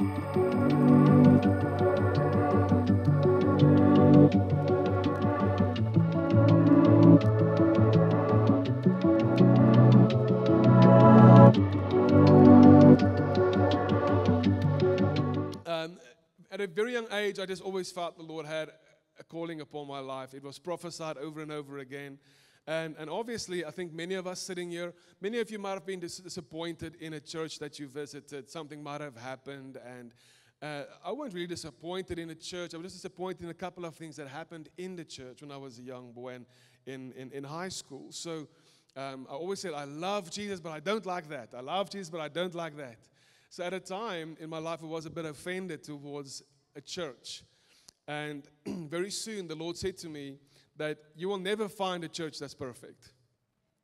Um, at a very young age, I just always felt the Lord had a calling upon my life. It was prophesied over and over again. And obviously, I think many of us sitting here, many of you might have been disappointed in a church that you visited. Something might have happened. And I wasn't really disappointed in a church. I was just disappointed in a couple of things that happened in the church when I was a young boy and in high school. So I always said, I love Jesus, but I don't like that. I love Jesus, but I don't like that. So at a time in my life, I was a bit offended towards a church. And very soon, the Lord said to me that you will never find a church that's perfect.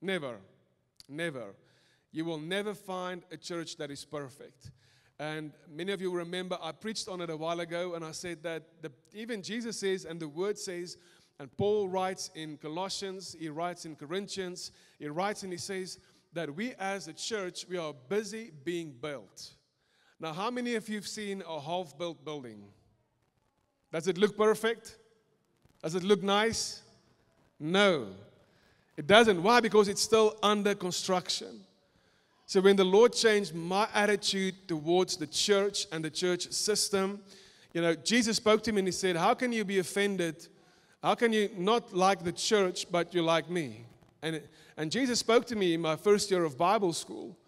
Never. Never. You will never find a church that is perfect. And many of you remember I preached on it a while ago, and I said that even Jesus says, and the Word says, and Paul writes in Colossians, he writes in Corinthians, he writes and he says that we as a church, we are busy being built. Now, how many of you have seen a half-built building? Does it look perfect? Does it look nice? No, it doesn't. Why? Because it's still under construction. So when the Lord changed my attitude towards the church and the church system, Jesus spoke to me and he said, how can you be offended? How can you not like the church, but you like me? And Jesus spoke to me in my first year of Bible school.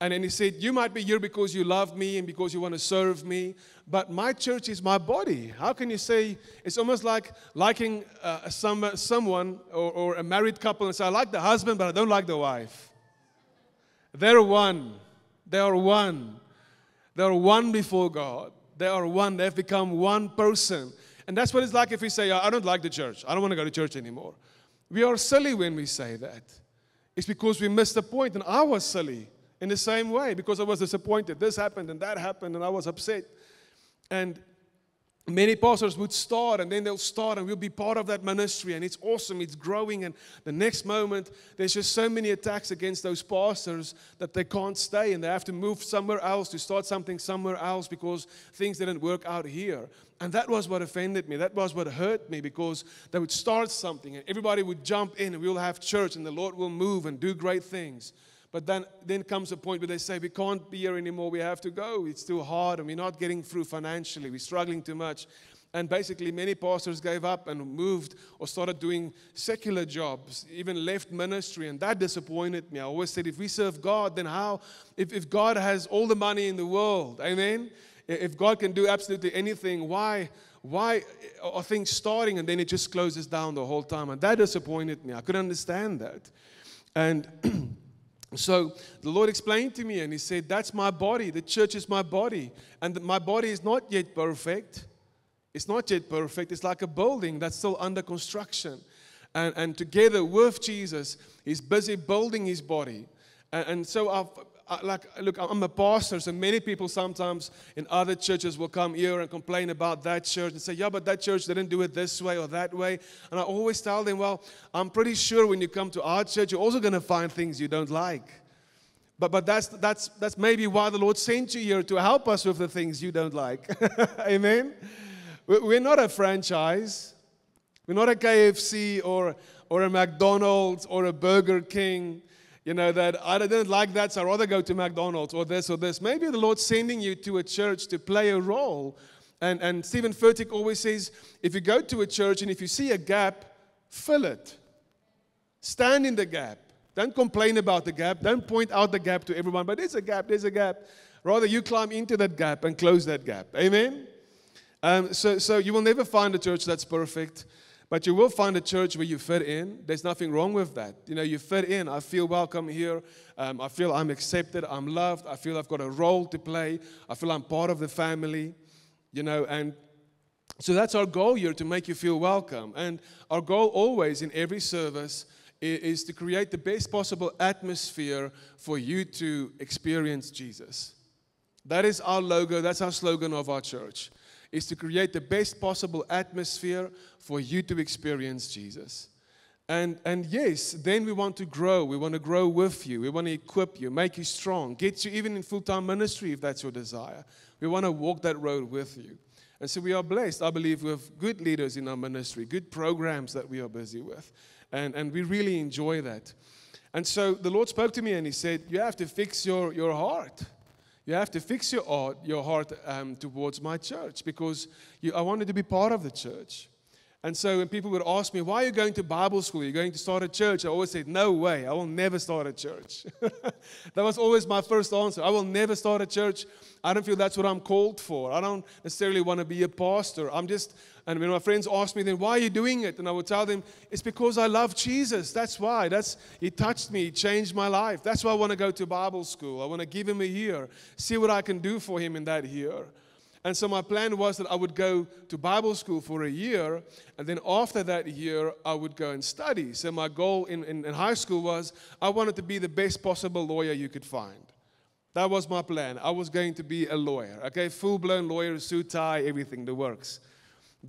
And then he said, you might be here because you love me and because you want to serve me, but my church is my body. How can you say, it's almost like liking someone or a married couple and say, I like the husband, but I don't like the wife. They're one. They are one. They are one before God. They are one. They've become one person. And that's what it's like if we say, I don't like the church. I don't want to go to church anymore. We are silly when we say that. It's because we missed the point, and I was silly. In the same way, because I was disappointed. This happened and that happened, and I was upset. And many pastors would start, and then they'll start, and we'll be part of that ministry, and it's awesome, it's growing, and the next moment, there's just so many attacks against those pastors that they can't stay, and they have to move somewhere else to start something somewhere else because things didn't work out here. And that was what offended me. That was what hurt me, because they would start something, and everybody would jump in, and we'll have church, and the Lord will move and do great things. But then comes a point where they say, we can't be here anymore, we have to go. It's too hard, and we're not getting through financially. We're struggling too much. And basically, many pastors gave up and moved or started doing secular jobs, even left ministry, and that disappointed me. I always said, if we serve God, then how? If God has all the money in the world, amen? If God can do absolutely anything, why are things starting and then it just closes down the whole time? And that disappointed me. I couldn't understand that. And so the Lord explained to me, and he said, that's my body. The church is my body. And my body is not yet perfect. It's not yet perfect. It's like a building that's still under construction. And together with Jesus, he's busy building his body. And so look, I'm a pastor, so many people sometimes in other churches will come here and complain about that church and say, yeah, but that church didn't do it this way or that way. And I always tell them, well, I'm pretty sure when you come to our church, you're also going to find things you don't like. But that's maybe why the Lord sent you here, to help us with the things you don't like. Amen? We're not a franchise. We're not a KFC or a McDonald's or a Burger King. That I didn't like that, so I'd rather go to McDonald's or this or this. Maybe the Lord's sending you to a church to play a role. And Stephen Furtick always says, if you go to a church and if you see a gap, fill it. Stand in the gap. Don't complain about the gap. Don't point out the gap to everyone, but there's a gap, there's a gap. Rather, you climb into that gap and close that gap. Amen? So you will never find a church that's perfect. But you will find a church where you fit in. There's nothing wrong with that. You fit in. I feel welcome here. I feel I'm accepted. I'm loved. I feel I've got a role to play. I feel I'm part of the family. And so that's our goal here, to make you feel welcome. And our goal always in every service is to create the best possible atmosphere for you to experience Jesus. That is our logo. That's our slogan of our church. Is to create the best possible atmosphere for you to experience Jesus. And yes, then we want to grow. We want to grow with you. We want to equip you, make you strong, get you even in full-time ministry if that's your desire. We want to walk that road with you. And so we are blessed, I believe, with good leaders in our ministry, good programs that we are busy with. And we really enjoy that. And so the Lord spoke to me and He said, you have to fix your heart. You have to fix your heart towards my church, because I wanted to be part of the church. And so when people would ask me, why are you going to Bible school? You're going to start a church? I always said, no way, I will never start a church. That was always my first answer. I will never start a church. I don't feel that's what I'm called for. I don't necessarily want to be a pastor. And when my friends ask me then, why are you doing it? And I would tell them, it's because I love Jesus. That's why. He touched me. He changed my life. That's why I want to go to Bible school. I want to give Him a year, see what I can do for Him in that year. And so my plan was that I would go to Bible school for a year, and then after that year, I would go and study. So my goal in high school was I wanted to be the best possible lawyer you could find. That was my plan. I was going to be a lawyer, okay? Full-blown lawyer, suit, tie, everything, the works.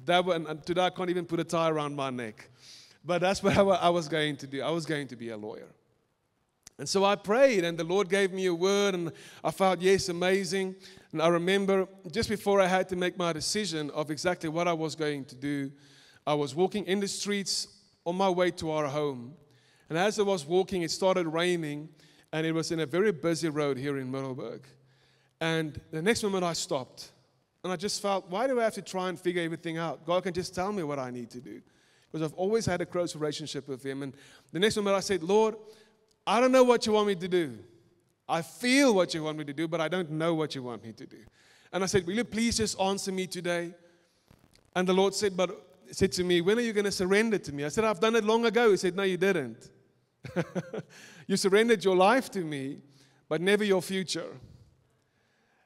And today I can't even put a tie around my neck. But that's what I was going to do. I was going to be a lawyer. And so I prayed, and the Lord gave me a word, and I felt, yes, amazing. And I remember just before I had to make my decision of exactly what I was going to do, I was walking in the streets on my way to our home. And as I was walking, it started raining, and it was in a very busy road here in Middelburg. And the next moment I stopped, and I just felt, why do I have to try and figure everything out? God can just tell me what I need to do, because I've always had a close relationship with Him. And the next moment I said, Lord, I don't know what you want me to do. I feel what you want me to do, but I don't know what you want me to do. And I said, will you please just answer me today? And the Lord said to me, when are you going to surrender to me? I said, I've done it long ago. He said, no, you didn't. You surrendered your life to me, but never your future.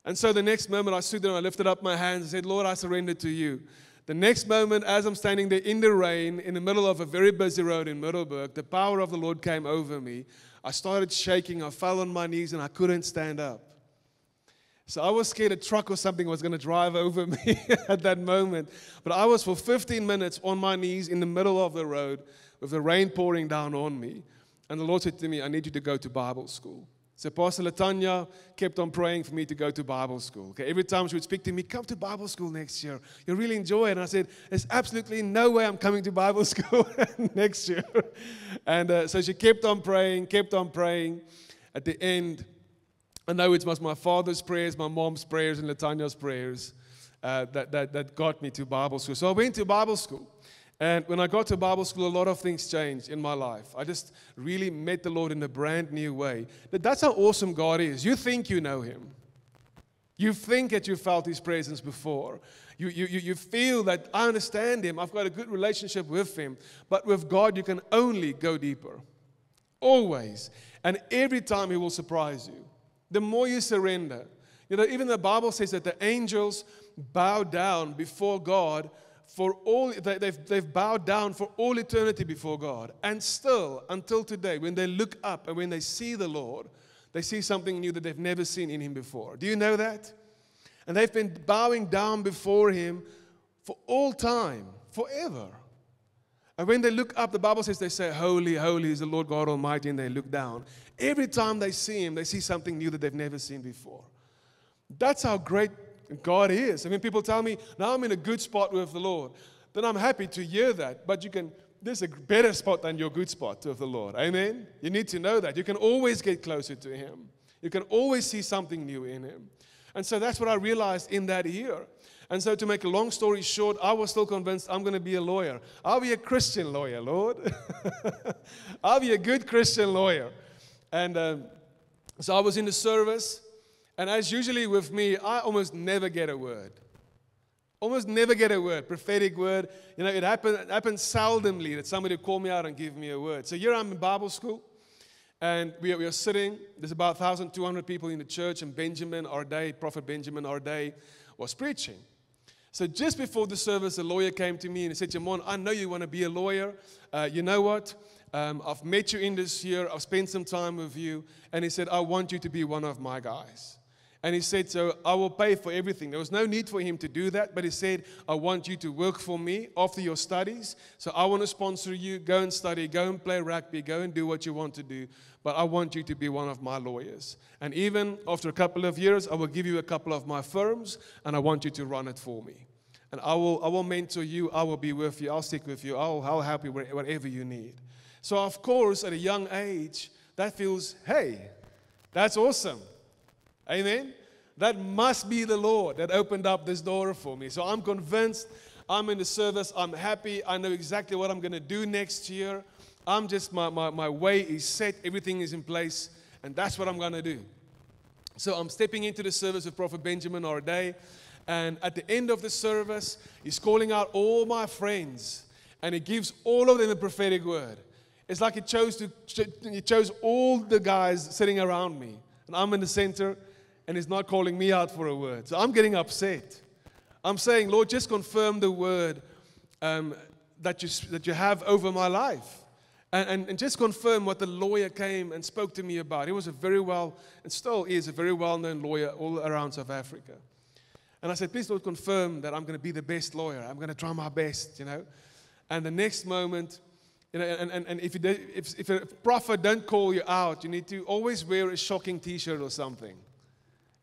And so the next moment I stood there and I lifted up my hands and said, Lord, I surrender to you. The next moment, as I'm standing there in the rain, in the middle of a very busy road in Middelburg, the power of the Lord came over me. I started shaking, I fell on my knees, and I couldn't stand up. So I was scared a truck or something was going to drive over me at that moment. But I was for 15 minutes on my knees in the middle of the road with the rain pouring down on me. And the Lord said to me, I need you to go to Bible school. So Pastor Latanya kept on praying for me to go to Bible school. Okay, every time she would speak to me, come to Bible school next year. You'll really enjoy it. And I said, there's absolutely no way I'm coming to Bible school next year. And so she kept on praying. At the end, I know it was my father's prayers, my mom's prayers, and Latanya's prayers that got me to Bible school. So I went to Bible school. And when I got to Bible school, a lot of things changed in my life. I just really met the Lord in a brand new way. That's how awesome God is. You think you know Him. You think that you felt His presence before. You feel that I understand Him. I've got a good relationship with Him. But with God, you can only go deeper. Always. And every time He will surprise you. The more you surrender. You know, even the Bible says that the angels bow down before God. They've bowed down for all eternity before God. And still, until today, when they look up and when they see the Lord, they see something new that they've never seen in Him before. Do you know that? And they've been bowing down before Him for all time, forever. And when they look up, the Bible says they say, holy, holy is the Lord God Almighty, and they look down. Every time they see Him, they see something new that they've never seen before. That's how great God is. I mean, people tell me, now I'm in a good spot with the Lord. Then I'm happy to hear that. But there's a better spot than your good spot with the Lord. Amen? You need to know that. You can always get closer to Him. You can always see something new in Him. And so that's what I realized in that year. And so to make a long story short, I was still convinced I'm going to be a lawyer. I'll be a Christian lawyer, Lord. I'll be a good Christian lawyer. And so I was in the service. And as usually with me, I almost never get a word. Almost never get a word, prophetic word. You know, it happens seldomly that somebody will call me out and give me a word. So here I'm in Bible school, and we are sitting. There's about 1,200 people in the church, and Prophet Benjamin Arday was preaching. So just before the service, a lawyer came to me and he said, Jamon, I know you want to be a lawyer. You know what? I've met you in this year. I've spent some time with you. And he said, I want you to be one of my guys. And he said, so I will pay for everything. There was no need for him to do that, but he said, I want you to work for me after your studies. So I want to sponsor you. Go and study, go and play rugby, go and do what you want to do. But I want you to be one of my lawyers. And even after a couple of years, I will give you a couple of my firms, and I want you to run it for me. And I will mentor you. I will be with you. I'll stick with you. I'll help you whatever you need. So of course, at a young age, that feels, hey, that's awesome. Amen? That must be the Lord that opened up this door for me. So I'm convinced, I'm in the service, I'm happy, I know exactly what I'm going to do next year. I'm just, my way is set, everything is in place, and that's what I'm going to do. So I'm stepping into the service with Prophet Benjamin Arday, and at the end of the service, he's calling out all my friends, and he gives all of them a prophetic word. It's like he chose all the guys sitting around me, and I'm in the center, and he's not calling me out for a word. So I'm getting upset. I'm saying, Lord, just confirm the word that you have over my life. And just confirm what the lawyer came and spoke to me about. He was a very well, and still is a very well-known lawyer all around South Africa. And I said, please, Lord, confirm that I'm going to be the best lawyer. I'm going to try my best, you know. And the next moment, you know, and if a prophet don't call you out, you need to always wear a shocking T-shirt or something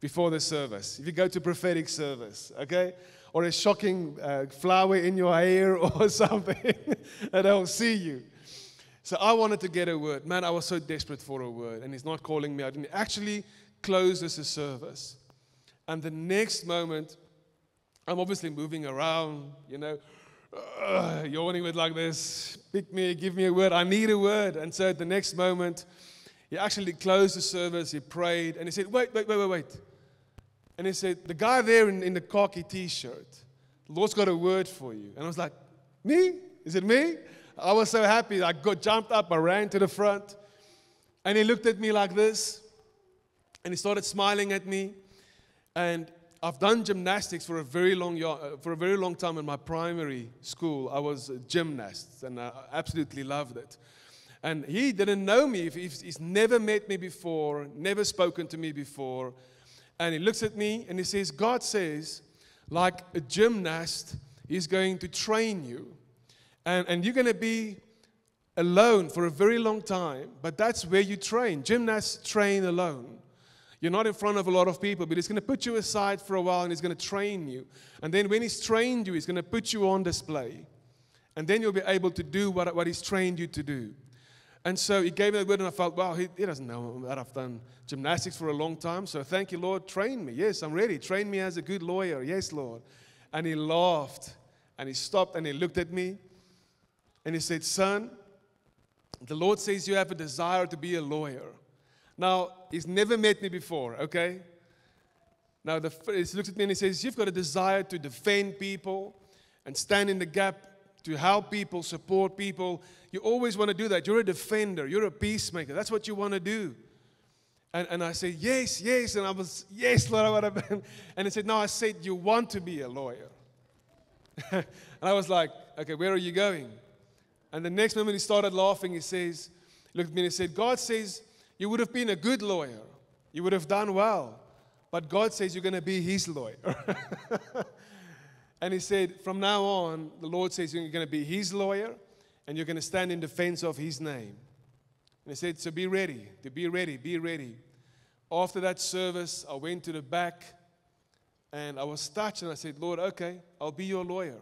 before the service, if you go to prophetic service, okay? Or a shocking flower in your hair or something, and they'll see you. So I wanted to get a word. Man, I was so desperate for a word, and he's not calling me out. And he actually closes the service. And the next moment, I'm obviously moving around, you know, yawning with like this, pick me, give me a word, I need a word. And so at the next moment, he actually closed the service, he prayed, and he said, wait. And he said, the guy there in the khaki T-shirt, the Lord's got a word for you. And I was like, me? Is it me? I was so happy. I jumped up, I ran to the front. And he looked at me like this. And he started smiling at me. And I've done gymnastics for a very long time in my primary school. I was a gymnast, and I absolutely loved it. And he didn't know me. He's never met me before, never spoken to me before. And he looks at me and he says, God says, like a gymnast, he's going to train you. And you're going to be alone for a very long time, but that's where you train. Gymnasts train alone. You're not in front of a lot of people, but he's going to put you aside for a while and he's going to train you. And then when he's trained you, he's going to put you on display. And then you'll be able to do what he's trained you to do. And so he gave me that word, and I felt, wow, he doesn't know that I've done gymnastics for a long time. So thank you, Lord, train me. Yes, I'm ready. Train me as a good lawyer. Yes, Lord. And he laughed, and he stopped, and he looked at me, and he said, son, the Lord says you have a desire to be a lawyer. Now, he's never met me before, okay? Now, he looks at me and he says, you've got a desire to defend people and stand in the gap, to help people, support people. You always want to do that. You're a defender. You're a peacemaker. That's what you want to do. And I said, yes. And I was, yes, Lord, I want to be. And he said, no, I said, you want to be a lawyer. And I was like, okay, where are you going? And the next moment he started laughing. He looked at me and he said, God says, you would have been a good lawyer. You would have done well. But God says you're going to be his lawyer. And he said, from now on, the Lord says you're going to be his lawyer and you're going to stand in defense of his name. And he said, so be ready. After that service, I went to the back and I was touched and I said, Lord, okay, I'll be your lawyer.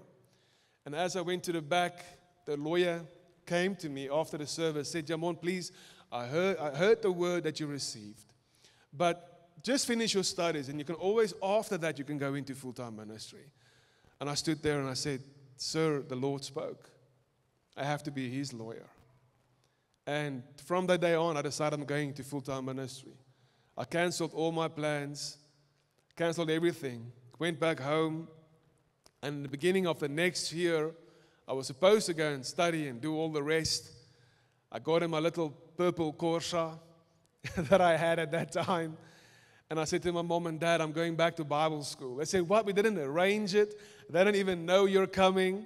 And as I went to the back, the lawyer came to me after the service, said, Jamon, please, I heard the word that you received. But just finish your studies and you can always, after that, you can go into full-time ministry. And I stood there and I said, sir, the Lord spoke. I have to be his lawyer. And from that day on, I decided I'm going to full-time ministry. I canceled all my plans, canceled everything, went back home. And in the beginning of the next year, I was supposed to go and study and do all the rest. I got in my little purple Corsa that I had at that time. And I said to my mom and dad, I'm going back to Bible school. They said, what? We didn't arrange it. They don't even know you're coming.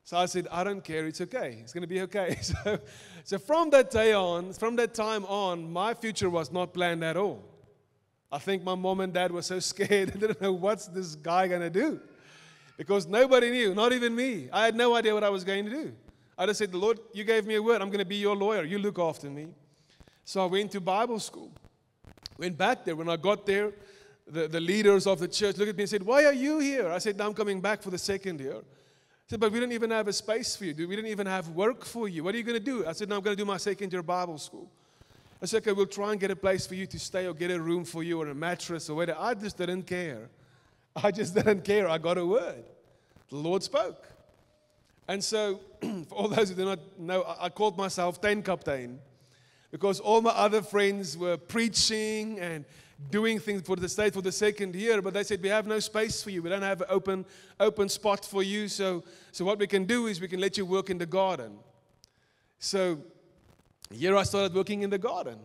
So I said, I don't care. It's okay. It's going to be okay. So from that time on, my future was not planned at all. I think my mom and dad were so scared. They didn't know what's this guy going to do. Because nobody knew, not even me. I had no idea what I was going to do. I just said, Lord, you gave me a word. I'm going to be your lawyer. You look after me. So I went to Bible school. Went back there. When I got there, the leaders of the church looked at me and said, why are you here? I said, no, I'm coming back for the second year. I said, but we don't even have a space for you. We don't even have work for you. What are you going to do? I said, no, I'm going to do my second year Bible school. I said, okay, we'll try and get a place for you to stay or get a room for you or a mattress or whatever. I just didn't care. I just didn't care. I got a word. The Lord spoke. And so, for all those who do not know, I called myself Tent Captain because all my other friends were preaching and doing things for the state for the second year, but they said, we have no space for you. We don't have an open spot for you. So what we can do is we can let you work in the garden. So here I started working in the garden.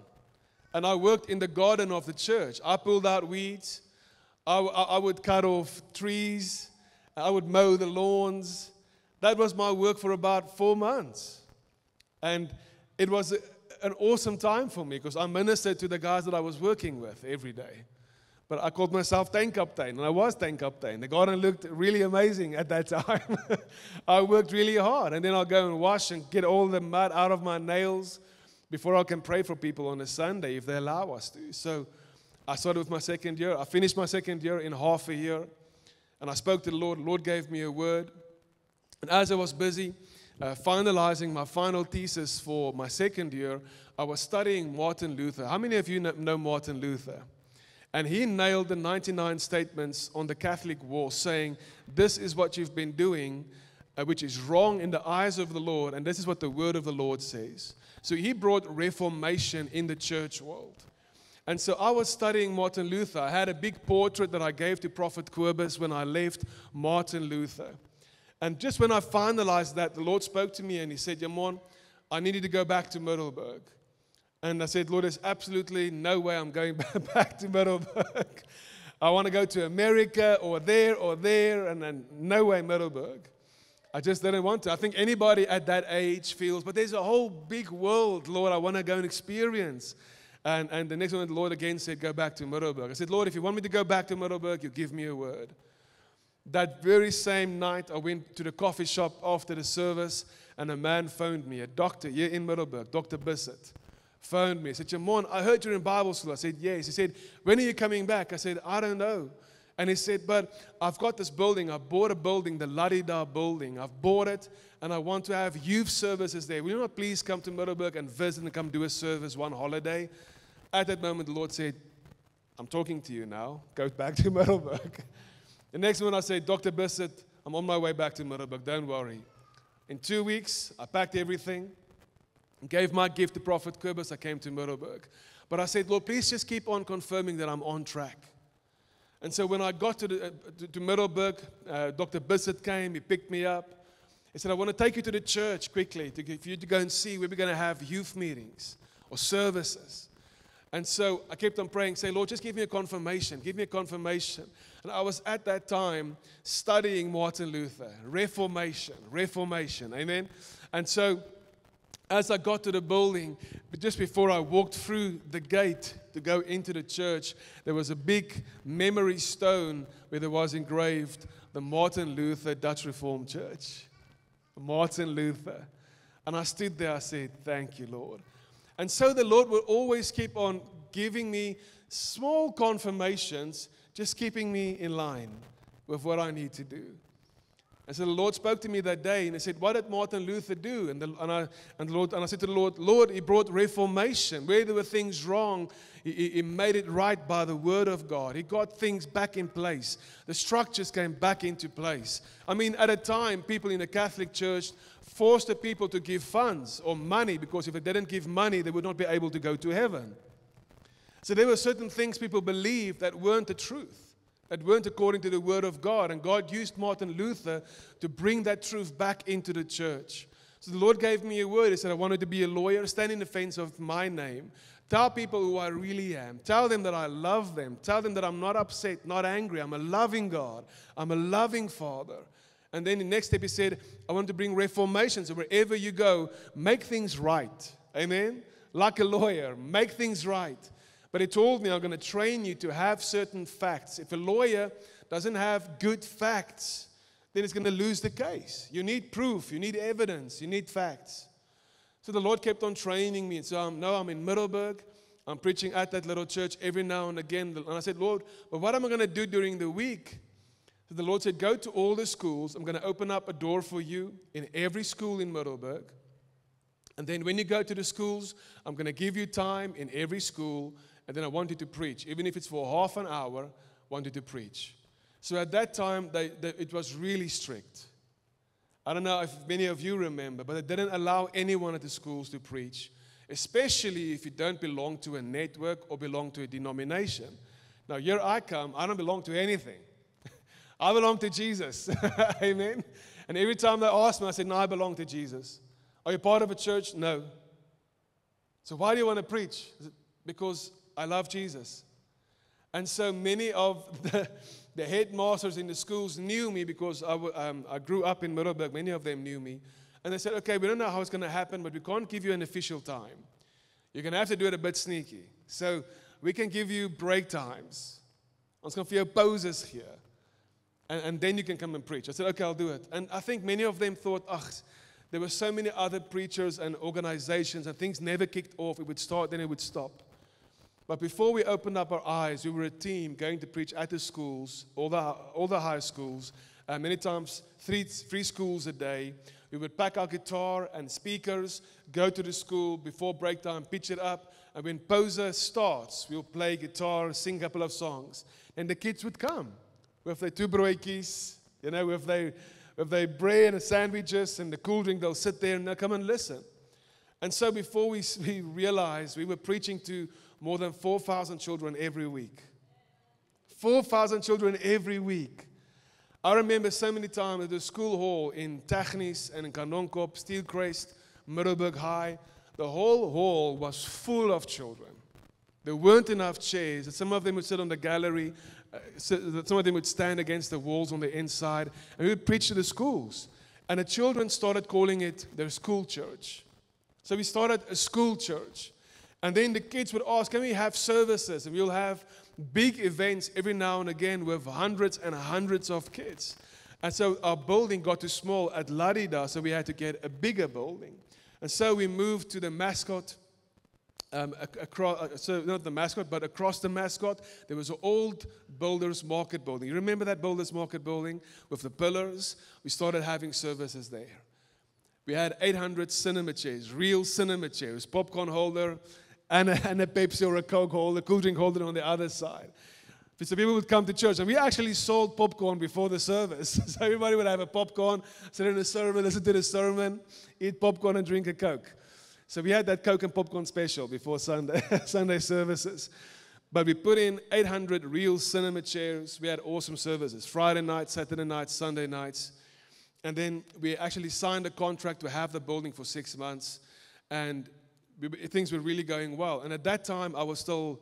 And I worked in the garden of the church. I pulled out weeds. I would cut off trees. I would mow the lawns. That was my work for about 4 months. And it was an awesome time for me because I ministered to the guys that I was working with every day. But I called myself Tent Captain, and I was Tent Captain. The garden looked really amazing at that time. I worked really hard, and then I'll go and wash and get all the mud out of my nails before I can pray for people on a Sunday if they allow us to. So I started with my second year. I finished my second year in half a year, and I spoke to the Lord. The Lord gave me a word. And as I was busy finalizing my final thesis for my second year, I was studying Martin Luther. How many of you know Martin Luther? And he nailed the 99 statements on the Catholic wall, saying, this is what you've been doing, which is wrong in the eyes of the Lord, and this is what the word of the Lord says. So he brought reformation in the church world. And so I was studying Martin Luther. I had a big portrait that I gave to Prophet Quibus when I left Martin Luther. And just when I finalized that, the Lord spoke to me and he said, Jamon, I needed to go back to Middelburg. And I said, Lord, there's absolutely no way I'm going back to Middelburg. I want to go to America or there, and then no way Middelburg. I just didn't want to. I think anybody at that age feels, but there's a whole big world, Lord, I want to go and experience. And the next one, the Lord again said, go back to Middelburg. I said, Lord, if you want me to go back to Middelburg, you give me a word. That very same night, I went to the coffee shop after the service, and a man phoned me, a doctor here in Middelburg, Dr. Bissett, phoned me. He said, Jamon, I heard you're in Bible school. I said, yes. He said, when are you coming back? I said, I don't know. And he said, but I've got this building. I bought a building, the Ladida building. I've bought it, and I want to have youth services there. Will you not please come to Middelburg and visit and come do a service one holiday? At that moment, the Lord said, I'm talking to you now. Go back to Middelburg. The next one I said, Dr. Bissett, I'm on my way back to Middelburg. Don't worry. In 2 weeks, I packed everything, gave my gift to Prophet Quibus. I came to Middelburg. But I said, Lord, please just keep on confirming that I'm on track. And so when I got to Middelburg, Dr. Bissett came. He picked me up. He said, I want to take you to the church quickly for you to go and see where we're going to have youth meetings or services. And so I kept on praying, say, Lord, just give me a confirmation. Give me a confirmation. And I was at that time studying Martin Luther, Reformation, amen. And so as I got to the building, just before I walked through the gate to go into the church, there was a big memory stone where there was engraved the Martin Luther Dutch Reformed Church. Martin Luther. And I stood there, I said, thank you, Lord. And so the Lord will always keep on giving me small confirmations, just keeping me in line with what I need to do. And so the Lord spoke to me that day, and He said, what did Martin Luther do? And I said to the Lord, He brought reformation. Where there were things wrong, He made it right by the Word of God. He got things back in place. The structures came back into place. I mean, at a time, people in the Catholic Church forced the people to give funds or money, because if they didn't give money, they would not be able to go to heaven. So there were certain things people believed that weren't the truth, that weren't according to the Word of God. And God used Martin Luther to bring that truth back into the church. So the Lord gave me a word. He said, I wanted to be a lawyer, stand in defense of my name, tell people who I really am, tell them that I love them, tell them that I'm not upset, not angry, I'm a loving God, I'm a loving Father. And then the next step he said, I want to bring reformation. So wherever you go, make things right. Amen? Like a lawyer, make things right. But he told me, I'm going to train you to have certain facts. If a lawyer doesn't have good facts, then he's going to lose the case. You need proof, you need evidence, you need facts. So the Lord kept on training me. And so now I'm in Middelburg. I'm preaching at that little church every now and again. And I said, Lord, but what am I going to do during the week? So the Lord said, go to all the schools. I'm going to open up a door for you in every school in Middelburg. And then when you go to the schools, I'm going to give you time in every school. And then I want you to preach. Even if it's for half an hour, I want you to preach. So at that time, it was really strict. I don't know if many of you remember, but they didn't allow anyone at the schools to preach, especially if you don't belong to a network or belong to a denomination. Now, here I come. I don't belong to anything. I belong to Jesus. Amen. And every time they ask me, I say, no, I belong to Jesus. Are you part of a church? No. So why do you want to preach? Because I love Jesus. And so many of the headmasters in the schools knew me because I grew up in Middelburg. Many of them knew me. And they said, okay, we don't know how it's going to happen, but we can't give you an official time. You're going to have to do it a bit sneaky. So we can give you break times. Ons gaan vir jou pauses here. And then you can come and preach. I said, okay, I'll do it. And I think many of them thought, there were so many other preachers and organizations, and things never kicked off. It would start, then it would stop. But before we opened up our eyes, we were a team going to preach at the schools, all the high schools, many times three schools a day. We would pack our guitar and speakers, go to the school before break time, pitch it up, and when pauze starts, we'll play guitar, sing a couple of songs, and the kids would come with their two broodjies, with their bread and sandwiches and the cool drink. They'll sit there and they'll come and listen. And so before we realized, we were preaching to more than 4,000 children every week. 4,000 children every week. I remember so many times at the school hall in Technies and in Kanonkop, Steelcrest, Middelburg High, the whole hall was full of children. There weren't enough chairs. And some of them would sit on the gallery. Some of them would stand against the walls on the inside. And we would preach to the schools. And the children started calling it their school church. So we started a school church. And then the kids would ask, can we have services? And we'll have big events every now and again with hundreds and hundreds of kids. And so our building got too small at Ladida, so we had to get a bigger building. And so we moved to the Mascot, so not the Mascot, but across the Mascot, there was an old Builders Market building. You remember that Builders Market building with the pillars? We started having services there. We had 800 cinema chairs, real cinema chairs, popcorn holder, and a Pepsi or a Coke holder, cool drink holder on the other side. So people would come to church, and we actually sold popcorn before the service. So everybody would have a popcorn, sit in the sermon, listen to the sermon, eat popcorn and drink a Coke. So we had that Coke and popcorn special before Sunday services. But we put in 800 real cinema chairs. We had awesome services, Friday nights, Saturday nights, Sunday nights. And then we actually signed a contract to have the building for 6 months. And things were really going well. And at that time, I was still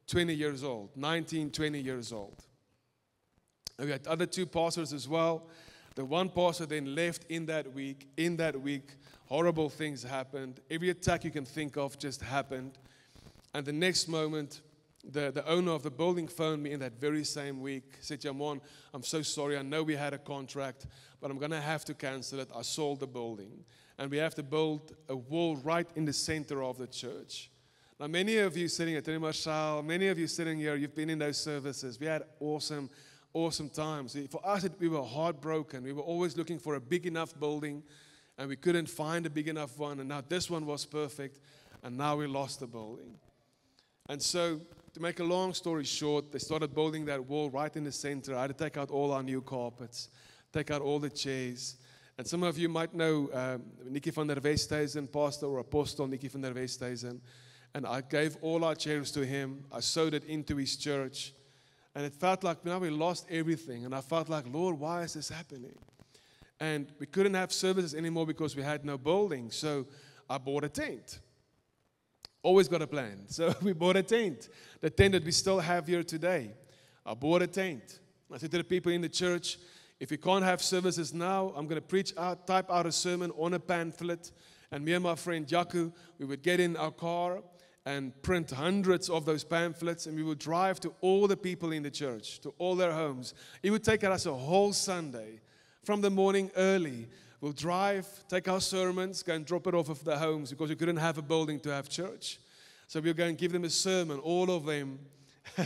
20 years old, 19, 20 years old. And we had other two pastors as well. The one pastor then left in that week. In that week, horrible things happened. Every attack you can think of just happened. And the next moment, the owner of the building phoned me in that very same week. Said, Jamon, I'm so sorry. I know we had a contract, but I'm going to have to cancel it. I sold the building. And we have to build a wall right in the center of the church. Now, many of you sitting at Marshall, many of you sitting here, you've been in those services. We had awesome times. For us, we were heartbroken. We were always looking for a big enough building, and we couldn't find a big enough one. And now this one was perfect, and now we lost the building. And so, to make a long story short, they started building that wall right in the center. I had to take out all our new carpets, take out all the chairs. And some of you might know Nikki van der Westhuizen, pastor or apostle Nikki van der Westhuizen. And I gave all our chairs to him. I sewed it into his church. And it felt like now we lost everything. And I felt like, Lord, why is this happening? And we couldn't have services anymore because we had no building. So I bought a tent. Always got a plan. So we bought a tent. The tent that we still have here today. I bought a tent. I said to the people in the church, if you can't have services now, I'm going to type out a sermon on a pamphlet. And me and my friend Jaku, we would get in our car and print hundreds of those pamphlets, and we would drive to all the people in the church, to all their homes. It would take us a whole Sunday from the morning early. We'll drive, take our sermons, go and drop it off of their homes because we couldn't have a building to have church. So we'll go and give them a sermon, all of them,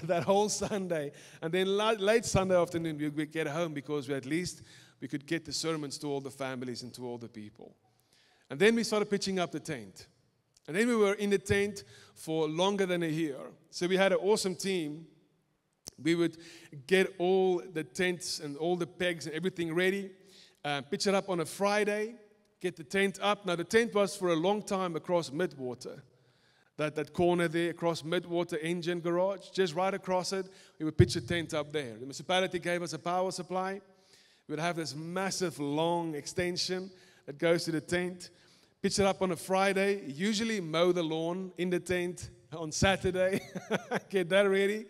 that whole Sunday. And then late Sunday afternoon, we'd get home because we could get the sermons to all the families and to all the people. And then we started pitching up the tent. And then we were in the tent for longer than a year. So we had an awesome team. We would get all the tents and all the pegs and everything ready, pitch it up on a Friday, get the tent up. Now the tent was for a long time across Midwater. That corner there across Midwater Engine Garage, just right across it, we would pitch a tent up there. The municipality gave us a power supply. We would have this massive long extension that goes to the tent. Pitch it up on a Friday, usually mow the lawn in the tent on Saturday, get that ready.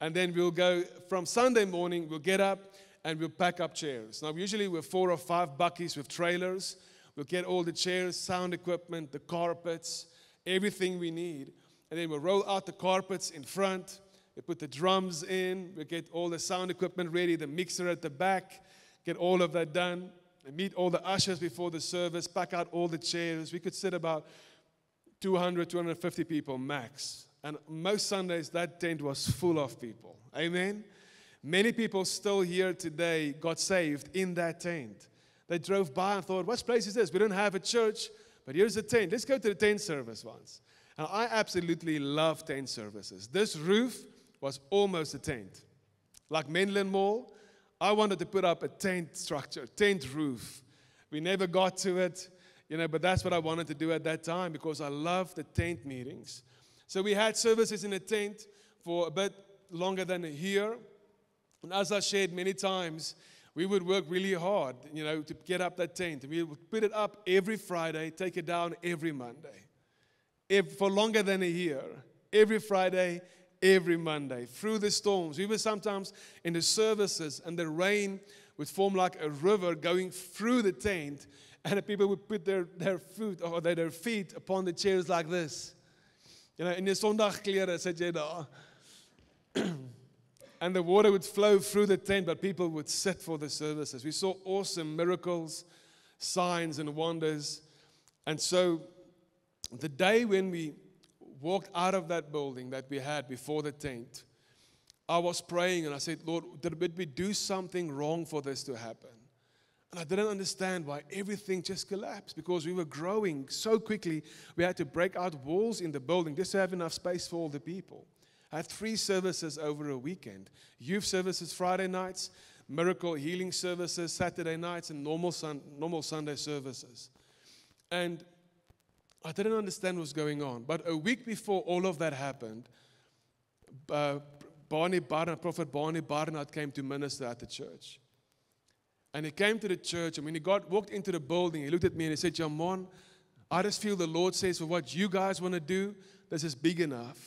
And then we'll go from Sunday morning, we'll get up and we'll pack up chairs. Now usually we're 4 or 5 buckies with trailers. We'll get all the chairs, sound equipment, the carpets, everything we need. And then we'll roll out the carpets in front. We put the drums in. We get all the sound equipment ready, the mixer at the back, get all of that done. And meet all the ushers before the service, pack out all the chairs. We could sit about 200, 250 people max. And most Sundays, that tent was full of people. Amen? Many people still here today got saved in that tent. They drove by and thought, what place is this? We don't have a church, but here's a tent. Let's go to the tent service once. And I absolutely love tent services. This roof was almost a tent. Like Menlyn Mall, I wanted to put up a tent structure, tent roof. We never got to it, but that's what I wanted to do at that time because I love the tent meetings. So we had services in a tent for a bit longer than a year. And as I shared many times, we would work really hard, to get up that tent. We would put it up every Friday, take it down every Monday. For longer than a year, every Friday, every Monday, through the storms. We were sometimes in the services and the rain would form like a river going through the tent, and the people would put their feet upon the chairs like this. In die sondagklere sit jy daar. And the water would flow through the tent, but people would sit for the services. We saw awesome miracles, signs and wonders. And so the day when we walked out of that building that we had before the tent, I was praying and I said, Lord, did we do something wrong for this to happen? And I didn't understand why everything just collapsed because we were growing so quickly. We had to break out walls in the building just to have enough space for all the people. I had 3 services over a weekend. Youth services Friday nights, miracle healing services Saturday nights, and normal Sunday services. And I didn't understand what was going on. But a week before all of that happened, Prophet Barney Barnard came to minister at the church. And he came to the church, and when he walked into the building, he looked at me and he said, Jamon, I just feel the Lord says for what you guys want to do, this is big enough.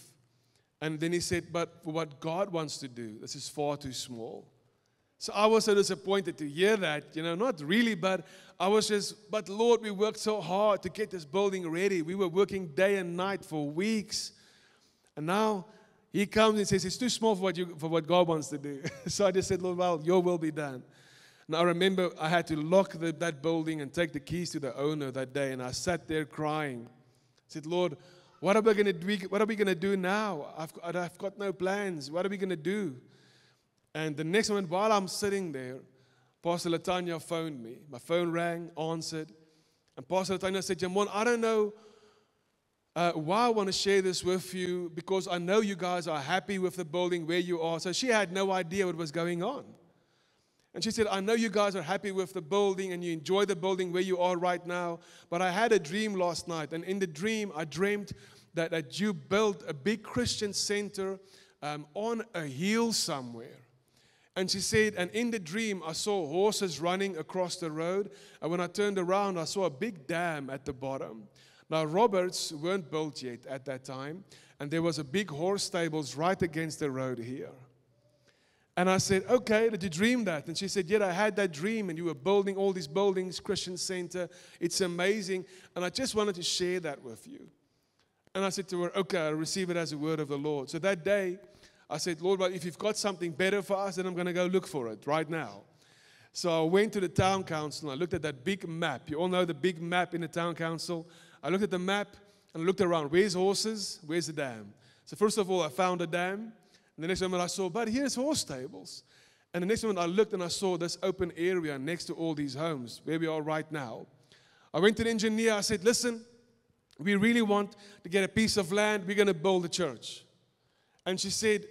And then he said, but for what God wants to do, this is far too small. So I was so disappointed to hear that, not really, but I was but Lord, we worked so hard to get this building ready. We were working day and night for weeks. And now he comes and says, it's too small for what God wants to do. So I just said, Lord, well, your will be done. And I remember I had to lock that building and take the keys to the owner that day. And I sat there crying. I said, Lord, what are we going to do? What are we going to do now? I've got no plans. What are we going to do? And the next moment, while I'm sitting there, Pastor Latanya phoned me. My phone rang, answered. And Pastor Latanya said, Jamon, I don't know why I want to share this with you because I know you guys are happy with the building where you are. So she had no idea what was going on. And she said, I know you guys are happy with the building and you enjoy the building where you are right now. But I had a dream last night. And in the dream, I dreamed that you built a big Christian center on a hill somewhere. And she said, and in the dream, I saw horses running across the road. And when I turned around, I saw a big dam at the bottom. Now, Roberts weren't built yet at that time. And there was a big horse stables right against the road here. And I said, okay, did you dream that? And she said, yeah, I had that dream. And you were building all these buildings, Christian center. It's amazing. And I just wanted to share that with you. And I said to her, okay, I'll receive it as a word of the Lord. So that day, I said, Lord, well, if you've got something better for us, then I'm going to go look for it right now. So I went to the town council and I looked at that big map. You all know the big map in the town council. I looked at the map and I looked around. Where's horses? Where's the dam? So first of all, I found a dam. And the next moment I saw, but here's horse stables. And the next moment I looked and I saw this open area next to all these homes where we are right now. I went to the engineer. I said, listen, we really want to get a piece of land. We're going to build a church. And she said,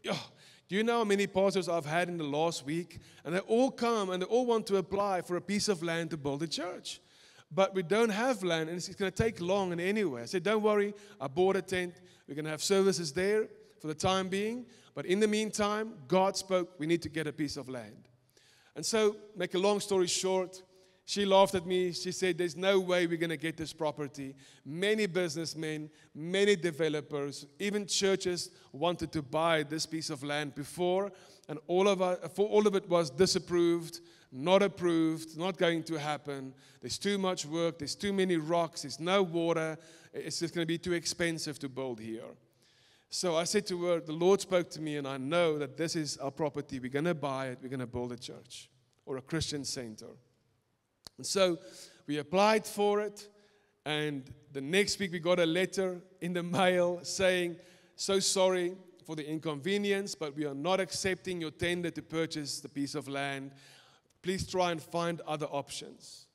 oh, do you know how many pastors I've had in the last week? And they all come and they all want to apply for a piece of land to build a church. But we don't have land and it's going to take long and anyway. I said, don't worry, I bought a tent. We're going to have services there for the time being. But in the meantime, God spoke, we need to get a piece of land. And so, make a long story short, she laughed at me. She said, there's no way we're going to get this property. Many businessmen, many developers, even churches wanted to buy this piece of land before. And all of it was disapproved, not approved, not going to happen. There's too much work. There's too many rocks. There's no water. It's just going to be too expensive to build here. So I said to her, the Lord spoke to me, and I know that this is our property. We're going to buy it. We're going to build a church or a Christian center. And so we applied for it, and the next week we got a letter in the mail saying, so sorry for the inconvenience, but we are not accepting your tender to purchase the piece of land. Please try and find other options.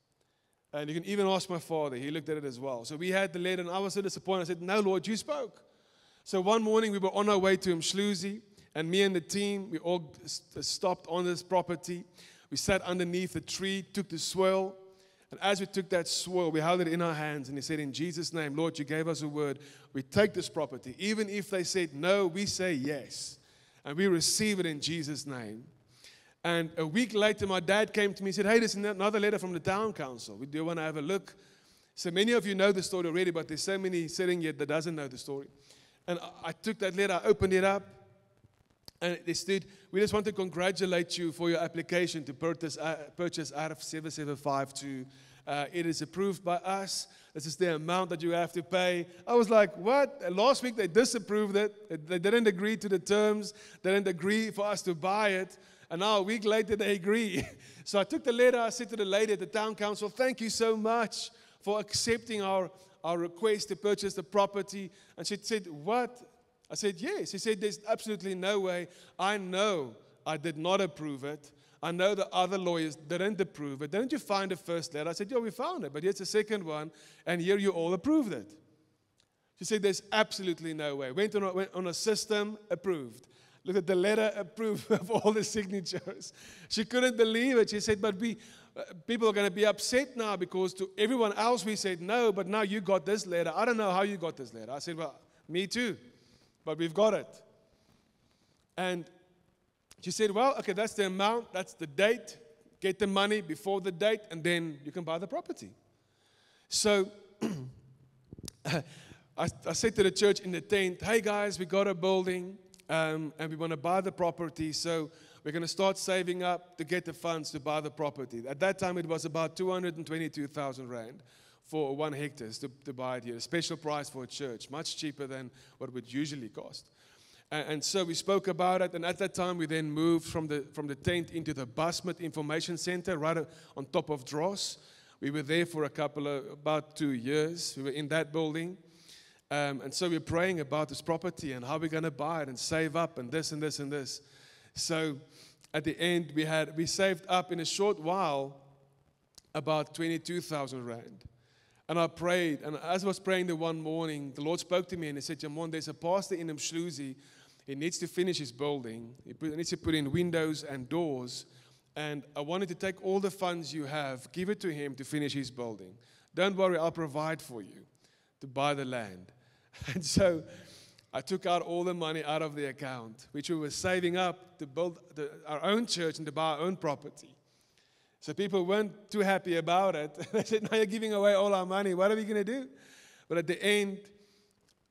And you can even ask my father. He looked at it as well. So we had the letter, and I was so disappointed. I said, no, Lord, you spoke. So one morning we were on our way to Mshluzi, and me and the team, we all stopped on this property. We sat underneath a tree, took the swirl, and as we took that swirl, we held it in our hands, and he said, in Jesus' name, Lord, you gave us a word. We take this property. Even if they said no, we say yes, and we receive it in Jesus' name. And a week later, my dad came to me and said, hey, there's another letter from the town council. We do want to have a look. So many of you know the story already, but there's so many sitting here that doesn't know the story. And I took that letter, I opened it up, and it stood, we just want to congratulate you for your application to purchase RF 7752. It is approved by us. This is the amount that you have to pay. I was like, what? Last week they disapproved it. They didn't agree to the terms. They didn't agree for us to buy it. And now a week later they agree. So I took the letter, I said to the lady at the town council, thank you so much for accepting our request to purchase the property. And she said, what? I said, yes. She said, there's absolutely no way. I know I did not approve it. I know the other lawyers didn't approve it. Didn't you find the first letter? I said, yeah, we found it. But here's the second one, and here you all approved it. She said, there's absolutely no way. Went on a system, approved. Look at the letter, approved of all the signatures. She couldn't believe it. She said, but people are going to be upset now because to everyone else we said no, but now you got this letter. I don't know how you got this letter. I said, well, me too, but we've got it. And she said, well, okay, that's the amount, that's the date. Get the money before the date, and then you can buy the property. So I said to the church in the tent, hey guys, we got a building, and we want to buy the property, so we're going to start saving up to get the funds to buy the property. At that time, it was about 222,000 rand for 1 hectare to buy it here. A special price for a church, much cheaper than what it would usually cost. And so we spoke about it, and at that time, we then moved from the tent into the Basmet Information Center right on top of Dross. We were there for about 2 years. We were in that building. And so we're praying about this property and how we're going to buy it and save up and this and this and this. So at the end, we saved up in a short while about 22,000 rand. And I prayed, and as I was praying the one morning, the Lord spoke to me and he said, Jamon, there's a pastor in Mshluzi. He needs to finish his building. He needs to put in windows and doors. And I wanted to take all the funds you have, give it to him to finish his building. Don't worry, I'll provide for you to buy the land. And so I took out all the money out of the account, which we were saving up to build our own church and to buy our own property. So people weren't too happy about it. They said, now you're giving away all our money. What are we going to do? But at the end,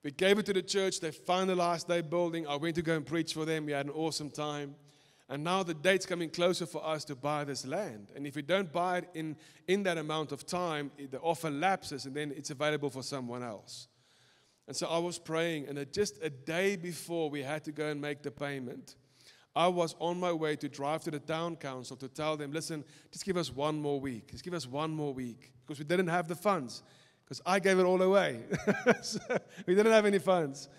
we gave it to the church. They finalized their building. I went to go and preach for them. We had an awesome time. And now the date's coming closer for us to buy this land. And if we don't buy it in that amount of time, the offer lapses and then it's available for someone else. And so I was praying, and just a day before we had to go and make the payment, I was on my way to drive to the town council to tell them, listen, just give us one more week. Just give us one more week. Because we didn't have the funds. Because I gave it all away. So we didn't have any funds.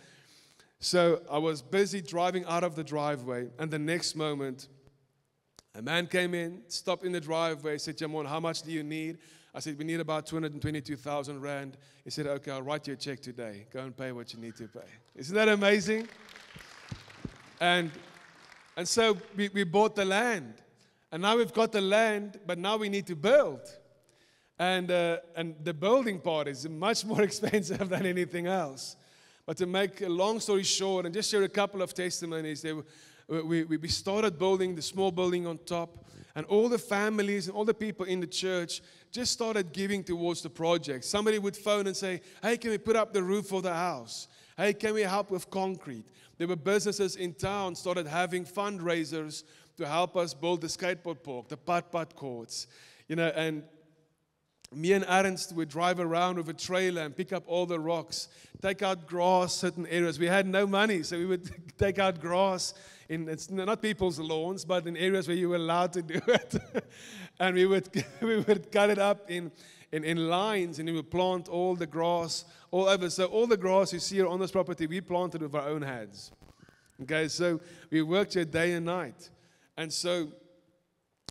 So I was busy driving out of the driveway, and the next moment, a man came in, stopped in the driveway, said, Jamon, how much do you need? I said, we need about 222,000 rand. He said, okay, I'll write you a check today. Go and pay what you need to pay. Isn't that amazing? And so we bought the land. And now we've got the land, but now we need to build. And the building part is much more expensive than anything else. But to make a long story short, and just share a couple of testimonies, we started building the small building on top, and all the families and all the people in the church just started giving towards the project. Somebody would phone and say, hey, can we put up the roof for the house? Hey, can we help with concrete? There were businesses in town started having fundraisers to help us build the skateboard park, the putt-putt courts, and me and Ernst would drive around with a trailer and pick up all the rocks, take out grass, certain areas. We had no money, so we would take out grass it's not people's lawns, but in areas where you were allowed to do it. And we would cut it up in lines, and we would plant all the grass all over. So all the grass you see here on this property, we planted with our own hands. Okay, so we worked here day and night. And so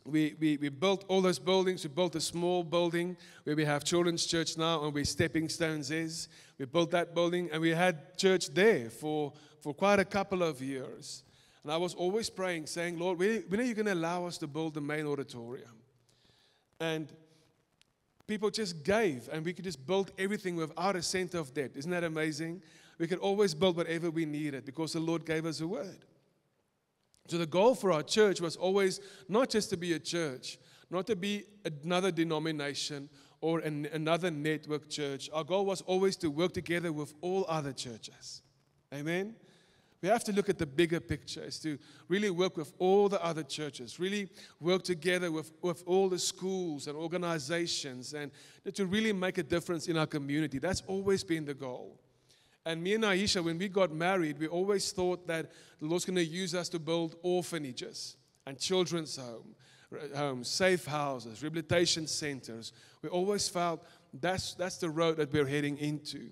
we built all those buildings. We built a small building where we have children's church now, and where Stepping Stones is. We built that building, and we had church there for quite a couple of years. And I was always praying, saying, Lord, when are you going to allow us to build the main auditorium? And people just gave, and we could just build everything without a cent of debt. Isn't that amazing? We could always build whatever we needed because the Lord gave us a word. So the goal for our church was always not just to be a church, not to be another denomination or another network church. Our goal was always to work together with all other churches. Amen? We have to look at the bigger picture, is to really work with all the other churches, really work together with all the schools and organizations, and to really make a difference in our community. That's always been the goal. And me and Aisha, when we got married, we always thought that the Lord's going to use us to build orphanages and children's homes, safe houses, rehabilitation centers. We always felt that's the road that we're heading into.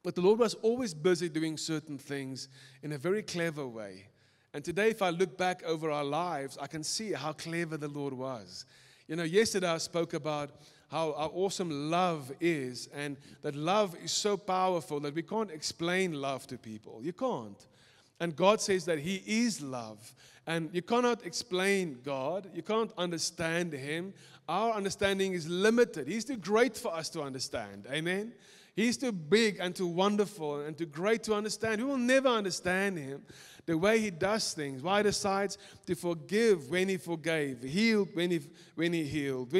But the Lord was always busy doing certain things in a very clever way. And today, if I look back over our lives, I can see how clever the Lord was. Yesterday I spoke about how awesome love is, and that love is so powerful that we can't explain love to people. You can't. And God says that He is love. And you cannot explain God. You can't understand Him. Our understanding is limited. He's too great for us to understand. Amen? He's too big and too wonderful and too great to understand. We will never understand Him, the way He does things, why He decides to forgive when He forgave, healed when He healed.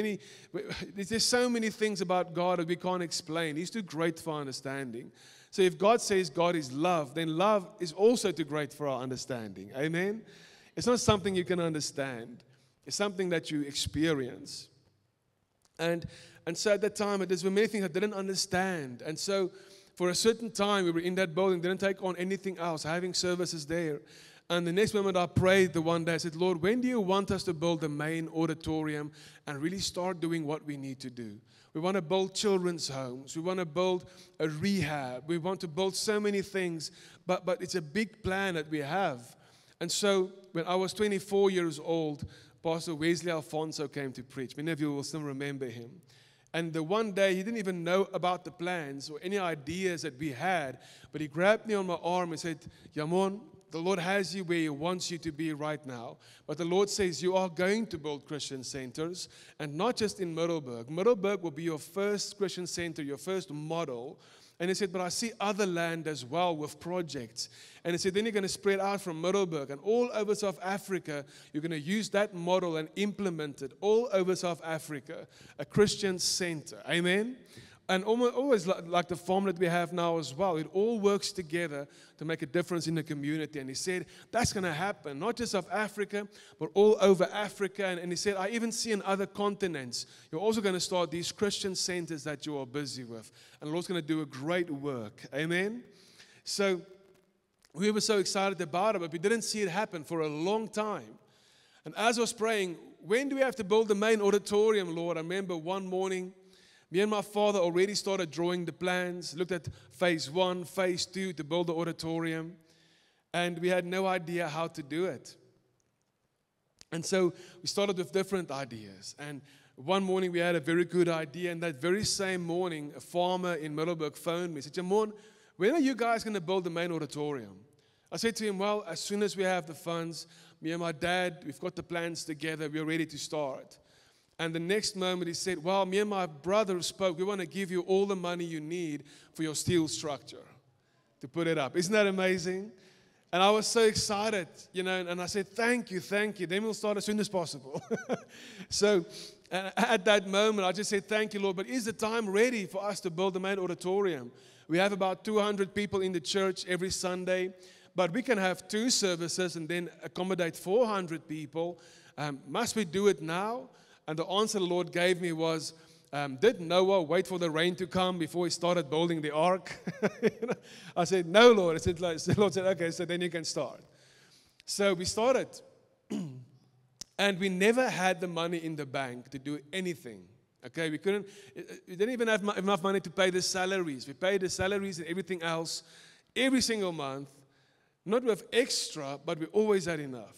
There's so many things about God that we can't explain. He's too great for our understanding. So if God says God is love, then love is also too great for our understanding. Amen? It's not something you can understand. It's something that you experience. And so at that time, there were many things I didn't understand. And so for a certain time, we were in that building, didn't take on anything else, having services there. And the next moment I prayed the one day, I said, Lord, when do you want us to build the main auditorium and really start doing what we need to do? We want to build children's homes. We want to build a rehab. We want to build so many things, but it's a big plan that we have. And so when I was 24 years old, Pastor Wesley Alfonso came to preach. Many of you will still remember him. And the one day, he didn't even know about the plans or any ideas that we had, but he grabbed me on my arm and said, Jamon, the Lord has you where He wants you to be right now. But the Lord says you are going to build Christian centers, and not just in Middelburg. Middelburg will be your first Christian center, your first model. And He said, but I see other land as well with projects. And He said, then you're going to spread out from Middelburg and all over South Africa. You're going to use that model and implement it all over South Africa, a Christian center. Amen? And always like the farm that we have now as well. It all works together to make a difference in the community. And he said, that's going to happen, not just South Africa, but all over Africa. And he said, I even see in other continents, you're also going to start these Christian centers that you are busy with. And the Lord's going to do a great work. Amen? So we were so excited about it, but we didn't see it happen for a long time. And as I was praying, when do we have to build the main auditorium, Lord? I remember one morning, me and my father already started drawing the plans, looked at phase 1, phase 2 to build the auditorium, and we had no idea how to do it. And so we started with different ideas. And one morning we had a very good idea, and that very same morning, a farmer in Middelburg phoned me and said, Jamon, when are you guys going to build the main auditorium? I said to him, well, as soon as we have the funds, me and my dad, we've got the plans together, we're ready to start. And the next moment he said, well, me and my brother spoke. We want to give you all the money you need for your steel structure to put it up. Isn't that amazing? And I was so excited, and I said, thank you. Then we'll start as soon as possible. So at that moment, I just said, thank you, Lord. But is the time ready for us to build the main auditorium? We have about 200 people in the church every Sunday. But we can have 2 services and then accommodate 400 people. Must we do it now? And the answer the Lord gave me was, did Noah wait for the rain to come before he started building the ark? I said, no, Lord. The Lord said, okay, so then you can start. So we started. And we never had the money in the bank to do anything. Okay, we didn't even have enough money to pay the salaries. We paid the salaries and everything else every single month. Not with extra, but we always had enough.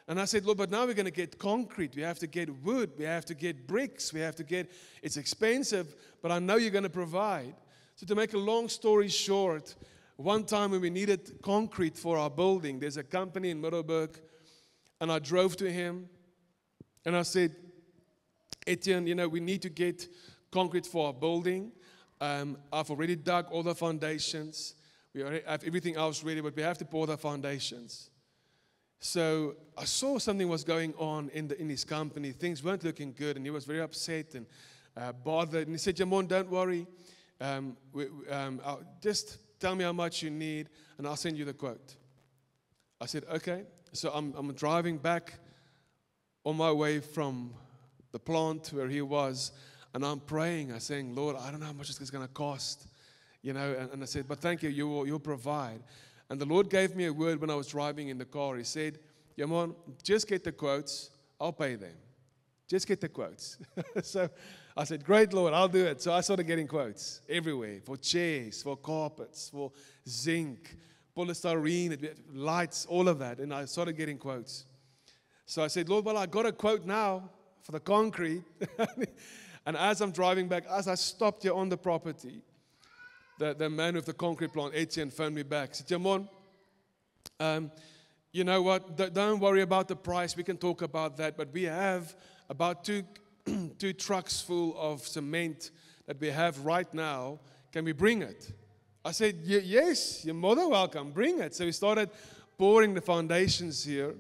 And I said, Lord, but now we're going to get concrete. We have to get wood. We have to get bricks. It's expensive, but I know you're going to provide. So to make a long story short, one time when we needed concrete for our building, there's a company in Middelburg, and I drove to him, and I said, Etienne, we need to get concrete for our building. I've already dug all the foundations. We already have everything else ready, but we have to pour the foundations. So I saw something was going on in his company. Things weren't looking good, and he was very upset and bothered. And he said, Jamon, don't worry. Just tell me how much you need, and I'll send you the quote. I said, okay. So I'm driving back on my way from the plant where he was, and I'm praying. I'm saying, Lord, I don't know how much it's going to cost. And I said, but thank you, you'll provide. And the Lord gave me a word when I was driving in the car. He said, Jamon, just get the quotes. I'll pay them. Just get the quotes. So I said, great, Lord, I'll do it. So I started getting quotes everywhere for chairs, for carpets, for zinc, polystyrene, lights, all of that. And I started getting quotes. So I said, Lord, well, I got a quote now for the concrete. And as I'm driving back, as I stopped here on the property, the man with the concrete plant, Etienne, phoned me back. He said, Jamon, you know what? Don't worry about the price. We can talk about that. But we have about two trucks full of cement that we have right now. Can we bring it? I said, yes, you're more than welcome. Bring it. So we started pouring the foundations here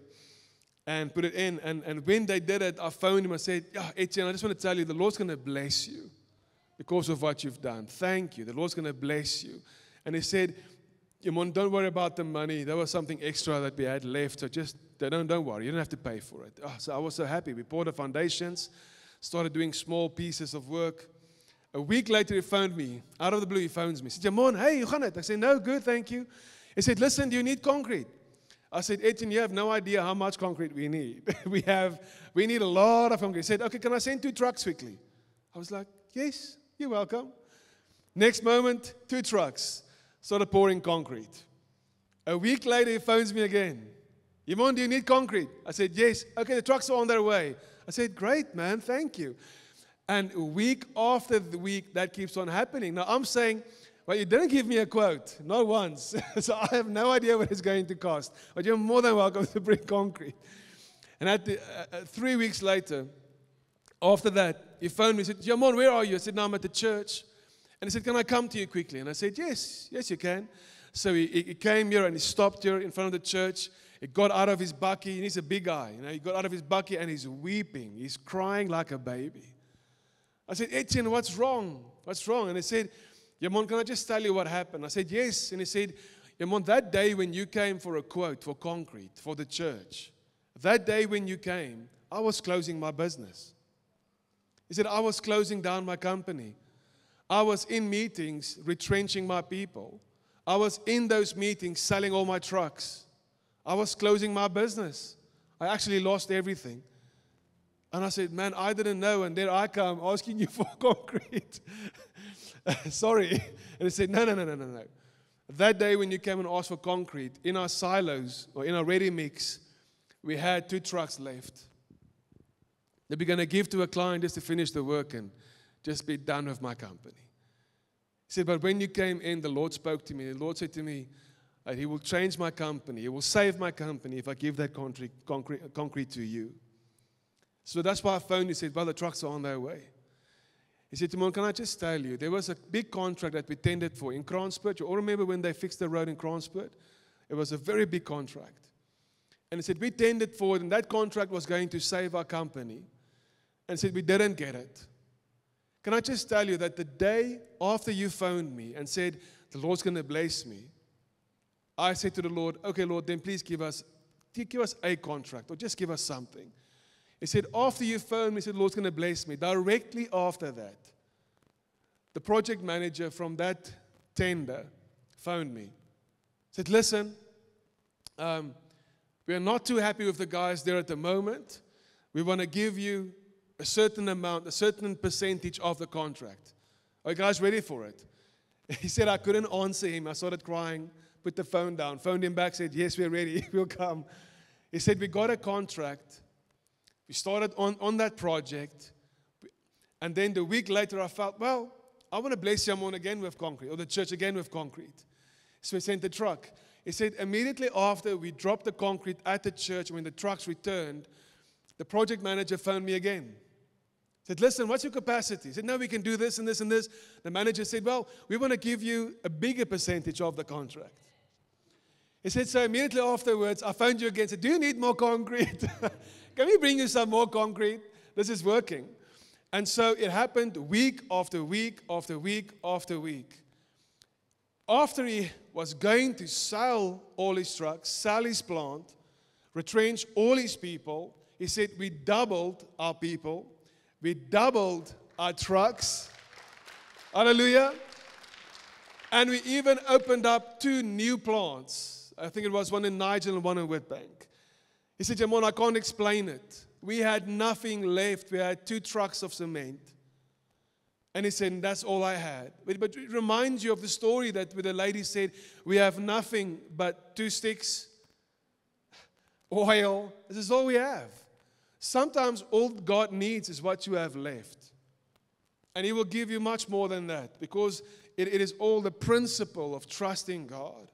and put it in. And when they did it, I phoned him. I said, Etienne, I just want to tell you, the Lord's going to bless you because of what you've done. Thank you. The Lord's going to bless you. And he said, Jamon, don't worry about the money. There was something extra that we had left. So just don't worry. You don't have to pay for it. So I was so happy. We poured the foundations, started doing small pieces of work. A week later, he phoned me. Out of the blue, he phones me. He said, Jamon, hey, you gaan it? I said, no, good, thank you. He said, listen, do you need concrete? I said, Etienne, you have no idea how much concrete we need. we need a lot of concrete. He said, okay, can I send 2 trucks quickly? I was like, yes, you're welcome. Next moment, 2 trucks. Started pouring concrete. A week later, he phones me again. Jamon, do you need concrete? I said, yes. Okay, the trucks are on their way. I said, great, man, thank you. And week after the week, that keeps on happening. Now, I'm saying, well, you didn't give me a quote, not once. So I have no idea what it's going to cost. But you're more than welcome to bring concrete. And at 3 weeks later, after that, he phoned me and said, Jamon, where are you? I said, no, I'm at the church. And he said, can I come to you quickly? And I said, yes, you can. So he came here and he stopped here in front of the church. He got out of his bakkie, and he's a big guy. He got out of his bakkie and he's weeping. He's crying like a baby. I said, Etienne, what's wrong? What's wrong? And he said, Yamon, can I just tell you what happened? I said, yes. And he said, Yamon, that day when you came for a quote for concrete, for the church, that day when you came, I was closing my business. He said, I was closing down my company. I was in meetings retrenching my people. I was in those meetings selling all my trucks. I was closing my business. I actually lost everything. And I said, man, I didn't know. And there I come asking you for concrete. Sorry. And he said, no. That day when you came and asked for concrete, in our silos or in our ready mix, we had 2 trucks left. That we're going to give to a client just to finish the work and just be done with my company. He said, but when you came in, the Lord spoke to me. The Lord said to me, that He will change my company. He will save my company if I give that concrete to you. So that's why I phoned. He said, well, the trucks are on their way. He said, Timon, can I just tell you, there was a big contract that we tendered for in Kransput. You all remember when they fixed the road in Kransput? It was a very big contract. And he said, we tendered for it, and that contract was going to save our company. And said, we didn't get it. Can I just tell you that the day after you phoned me and said, the Lord's going to bless me, I said to the Lord, okay, Lord, then please give us a contract or just give us something. He said, after you phoned me, he said, the Lord's going to bless me. Directly after that, the project manager from that tender phoned me. Said, listen, we are not too happy with the guys there at the moment. We want to give you a certain amount, a certain percentage of the contract. Are you guys ready for it? He said, I couldn't answer him. I started crying, put the phone down, phoned him back, said, yes, we're ready, we'll come. He said, we got a contract. We started on that project. And then the week later, I felt, well, I want to bless Yamon again with concrete, or the church again with concrete. So we sent the truck. He said, immediately after we dropped the concrete at the church, when the trucks returned, the project manager phoned me again. Said, listen, what's your capacity? He said, no, we can do this and this and this. The manager said, well, we want to give you a bigger percentage of the contract. He said, so immediately afterwards, I phoned you again and said, do you need more concrete? Can we bring you some more concrete? This is working. And so it happened week after week after week after week. After he was going to sell all his trucks, sell his plant, retrench all his people, he said, we doubled our people. We doubled our trucks. Hallelujah. And we even opened up 2 new plants. I think it was one in Nigel and one in Witbank. He said, Jamon, I can't explain it. We had nothing left. We had 2 trucks of cement. And he said, that's all I had. But it reminds you of the story that where the lady said, we have nothing but 2 sticks, oil. This is all we have. Sometimes all God needs is what you have left. And He will give you much more than that, because it is all the principle of trusting God.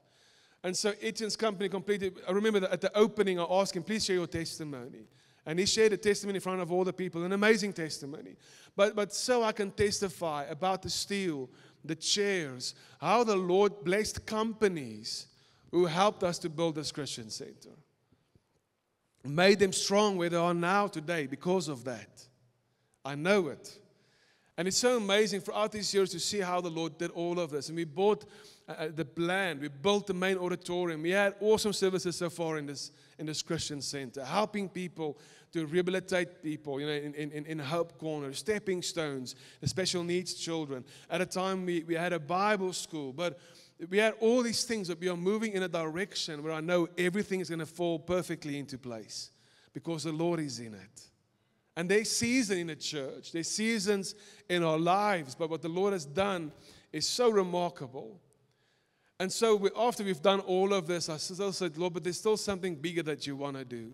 And so Etienne's company completed. I remember that at the opening I asked him, please share your testimony. And he shared a testimony in front of all the people, an amazing testimony. But so I can testify about the steel, the chairs, how the Lord blessed companies who helped us to build this Christian center. Made them strong where they are now today because of that. I know it. And it's so amazing throughout these years to see how the Lord did all of this. And we bought the land. We built the main auditorium. We had awesome services so far in this Christian center, helping people to rehabilitate people, in Hope Corner, stepping stones, the special needs children. At a time, we had a Bible school. But we had all these things that we are moving in a direction where I know everything is going to fall perfectly into place because the Lord is in it. And there's seasons in the church, there's seasons in our lives, but what the Lord has done is so remarkable. And so after we've done all of this, I still said, Lord, but there's still something bigger that you want to do.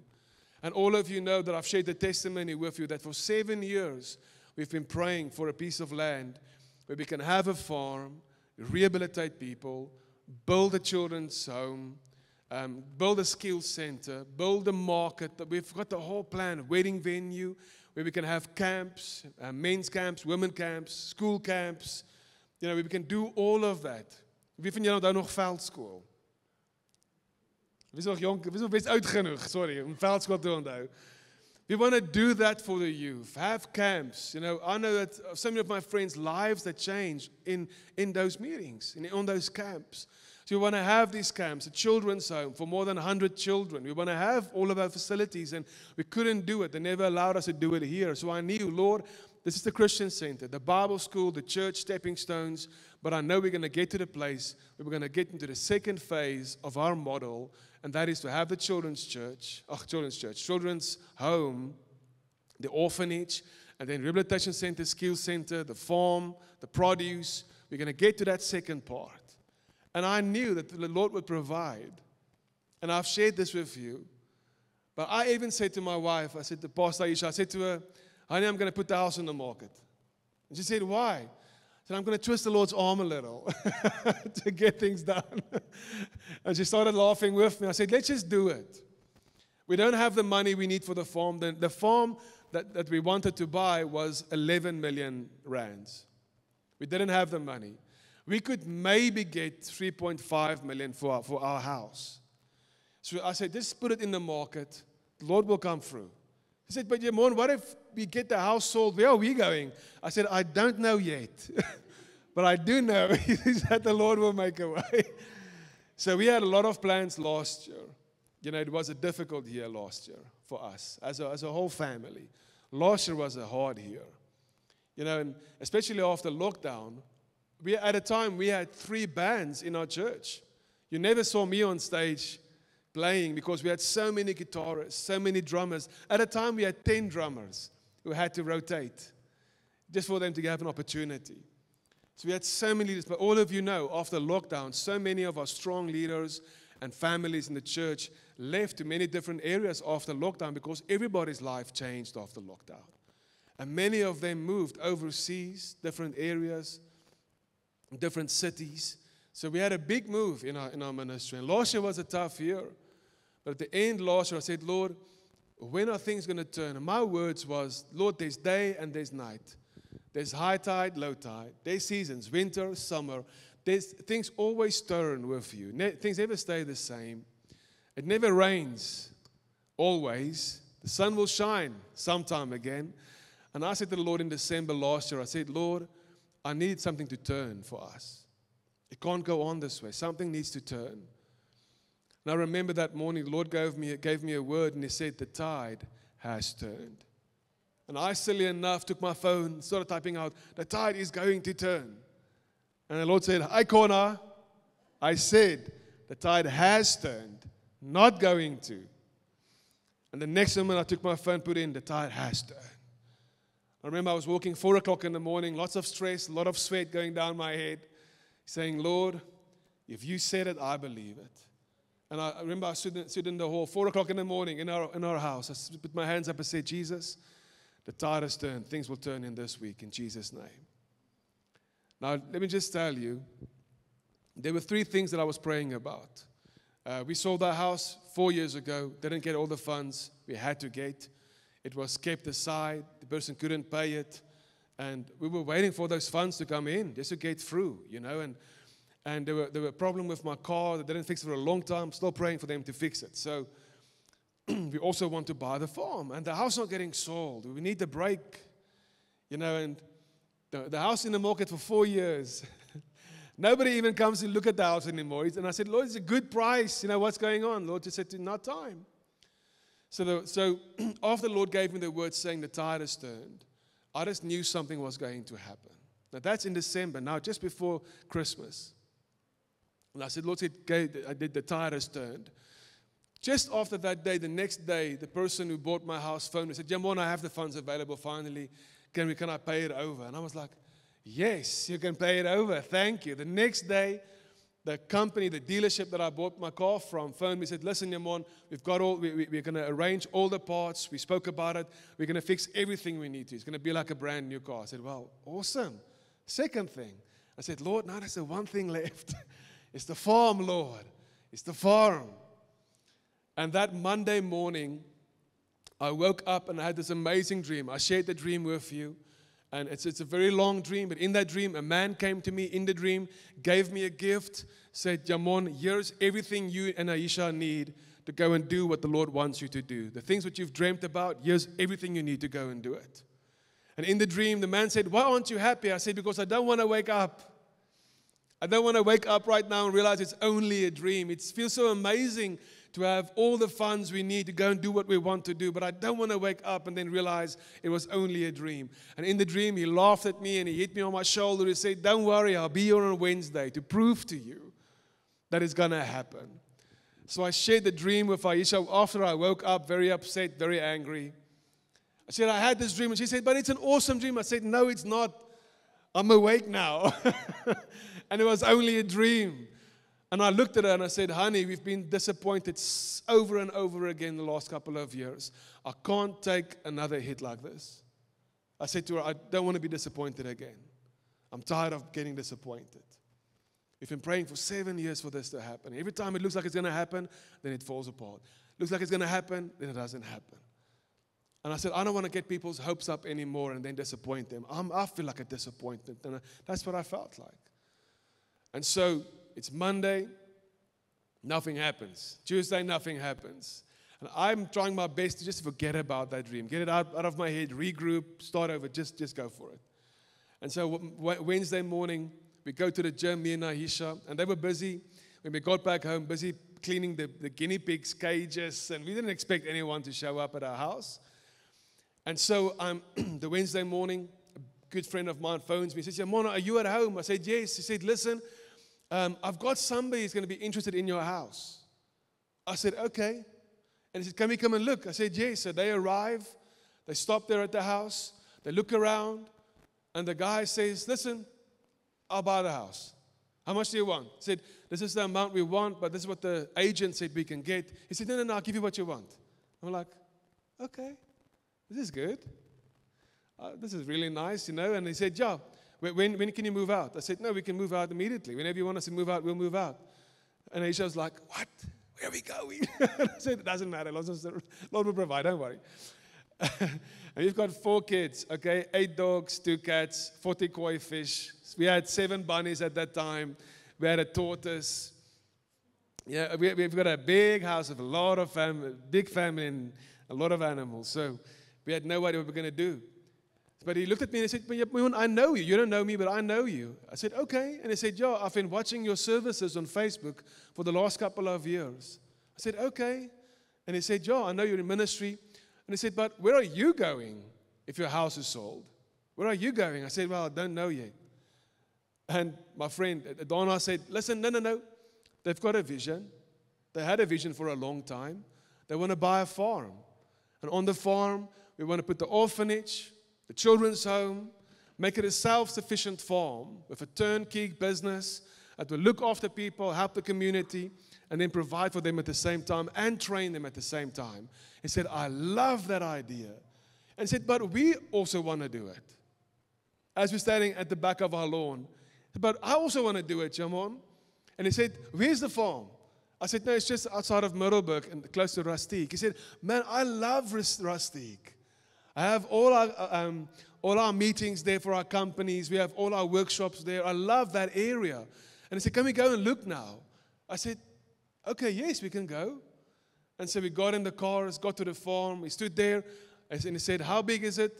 And all of you know that I've shared the testimony with you that for 7 years we've been praying for a piece of land where we can have a farm, rehabilitate people, build a children's home, build a skills center, build a market. We've got the whole plan, wedding venue, where we can have camps, men's camps, women's camps, school camps. We can do all of that. Wie van julle onthou nog veldskool? Wie is nog jonk, wie is nog best oud genoeg, sorry, om veldskool te onthou. We want to do that for the youth, have camps. I know that so many of my friends' lives that change in those meetings, on those camps. So we want to have these camps, a children's home for more than 100 children. We want to have all of our facilities, and we couldn't do it. They never allowed us to do it here. So I knew, Lord, this is the Christian Center, the Bible school, the church, stepping stones. But I know we're going to get to the place where we're going to get into the second phase of our model, and that is to have the children's home, the orphanage, and then rehabilitation center, skills center, the farm, the produce. We're going to get to that second part. And I knew that the Lord would provide. And I've shared this with you. But I even said to my wife, I said to Pastor Aisha, I said to her, honey, I'm going to put the house on the market. And she said, why? I said, I'm going to twist the Lord's arm a little to get things done. And she started laughing with me. I said, let's just do it. We don't have the money we need for the farm. The farm that we wanted to buy was 11 million rands. We didn't have the money. We could maybe get 3.5 million for our house. So I said, just put it in the market. The Lord will come through. He said, but Jamon, what if we get the house sold? Where are we going? I said, I don't know yet. But I do know that the Lord will make a way. So we had a lot of plans last year. It was a difficult year last year for us as a whole family. Last year was a hard year. And especially after lockdown, at a time we had 3 bands in our church. You never saw me on stage playing because we had so many guitarists, so many drummers. At a time we had 10 drummers who had to rotate just for them to have an opportunity. So we had so many leaders, but all of you know, after lockdown, so many of our strong leaders and families in the church left to many different areas after lockdown because everybody's life changed after lockdown. And many of them moved overseas, different areas, different cities. So we had a big move in our ministry. And last year was a tough year. But at the end last year, I said, Lord, when are things going to turn? And my words was, Lord, there's day and there's night. There's high tide, low tide. There's seasons, winter, summer. Things always turn with you. Things never stay the same. It never rains, always. The sun will shine sometime again. And I said to the Lord in December last year, I said, Lord, I need something to turn for us. It can't go on this way. Something needs to turn. And I remember that morning, the Lord gave me a word, and He said, the tide has turned. And I, silly enough, took my phone, started typing out, the tide is going to turn. And the Lord said, hi, Kona. I said, the tide has turned, not going to. And the next moment I took my phone, put in, the tide has turned. I remember I was walking 4 o'clock in the morning, lots of stress, a lot of sweat going down my head, saying, Lord, if you said it, I believe it. And I remember I stood in the hall, 4 o'clock in the morning in our house. I put my hands up and said, Jesus, the tide has turned. Things will turn in this week in Jesus' name. Now, let me just tell you, there were 3 things that I was praying about. We sold our house 4 years ago, didn't get all the funds we had to get. It was kept aside. The person couldn't pay it. And we were waiting for those funds to come in just to get through, And there were a problem with my car. They didn't fix it for a long time. Still praying for them to fix it. So we also want to buy the farm. And the house not getting sold. We need the break. And the house in the market for 4 years. Nobody even comes to look at the house anymore. And I said, Lord, it's a good price. What's going on? Lord just said, not time. So after the Lord gave me the word saying the tide has turned, I just knew something was going to happen. Now that's in December, now just before Christmas. And I said, Lord, the tide has turned. Just after that day, the next day, the person who bought my house phoned me and said, Jamon, I have the funds available finally. Can I pay it over? And I was like, yes, you can pay it over. Thank you. The next day, the company, the dealership that I bought my car from, phoned me and said, listen, Jamon, we're going to arrange all the parts. We spoke about it. We're going to fix everything we need to. It's going to be like a brand new car. I said, well, awesome. Second thing, I said, Lord, now there's the one thing left. It's the farm, Lord. It's the farm. And that Monday morning, I woke up and I had this amazing dream. I shared the dream with you. And it's a very long dream, but in that dream, a man came to me in the dream, gave me a gift, said, Jamon, here's everything you and Aisha need to go and do what the Lord wants you to do. The things that you've dreamt about, here's everything you need to go and do it. And in the dream, the man said, why aren't you happy? I said, because I don't want to wake up. I don't want to wake up right now and realize it's only a dream. It feels so amazing to have all the funds we need to go and do what we want to do, but I don't want to wake up and then realize it was only a dream. And in the dream, he laughed at me and he hit me on my shoulder. He said, don't worry, I'll be here on Wednesday to prove to you that it's going to happen. So I shared the dream with Aisha after I woke up, very upset, very angry. I said, I had this dream. And she said, but it's an awesome dream. I said, no, it's not. I'm awake now. And it was only a dream. And I looked at her and I said, honey, we've been disappointed over and over again the last couple of years. I can't take another hit like this. I said to her, I don't want to be disappointed again. I'm tired of getting disappointed. We've been praying for 7 years for this to happen. Every time it looks like it's going to happen, then it falls apart. Looks like it's going to happen, then it doesn't happen. And I said, I don't want to get people's hopes up anymore and then disappoint them. I feel like a disappointment. And that's what I felt like. And so it's Monday, nothing happens. Tuesday, nothing happens. And I'm trying my best to just forget about that dream. Get it out of my head, regroup, start over, just go for it. And so Wednesday morning, we go to the gym, me and Aisha, and they were busy. When we got back home, busy cleaning the guinea pigs' cages, and we didn't expect anyone to show up at our house. And so the Wednesday morning, a good friend of mine phones me. He says, Mona, are you at home? I said, yes. He said, listen, I've got somebody who's going to be interested in your house. I said, okay. And he said, can we come and look? I said, yes. So they arrive. They stop there at the house. They look around. And the guy says, listen, I'll buy the house. How much do you want? He said, this is the amount we want, but this is what the agent said we can get. He said, no, I'll give you what you want. I'm like, okay. This is good. This is really nice, And he said, yeah, when can you move out? I said, no, we can move out immediately. Whenever you want us to move out, we'll move out. And Aisha was like, what? Where are we going? I said, it doesn't matter. Lord will provide, don't worry. And we've got 4 kids, okay? 8 dogs, 2 cats, 40 koi fish. We had 7 bunnies at that time. We had a tortoise. Yeah, we've got a big house with a lot of family, big family and a lot of animals. So we had no idea what we were going to do. But he looked at me and he said, but I know you. You don't know me, but I know you. I said, okay. And he said, yeah, I've been watching your services on Facebook for the last couple of years. I said, okay. And he said, yeah, I know you're in ministry. And he said, but where are you going if your house is sold? Where are you going? I said, well, I don't know yet. And my friend, Donna, said, listen, no. They've got a vision. They had a vision for a long time. They want to buy a farm. And on the farm, we want to put the orphanage, the children's home, make it a self-sufficient farm with a turnkey business that will look after people, help the community, and then provide for them at the same time and train them at the same time. He said, I love that idea. And he said, but we also want to do it. As we're standing at the back of our lawn. But I also want to do it, Jamon. And he said, where's the farm? I said, no, it's just outside of Middelburg and close to Rustiek. He said, man, I love Rustiek. I have all our meetings there for our companies. We have all our workshops there. I love that area. And he said, can we go and look now? I said, okay, yes, we can go. And so we got in the cars, got to the farm. We stood there, and he said, how big is it?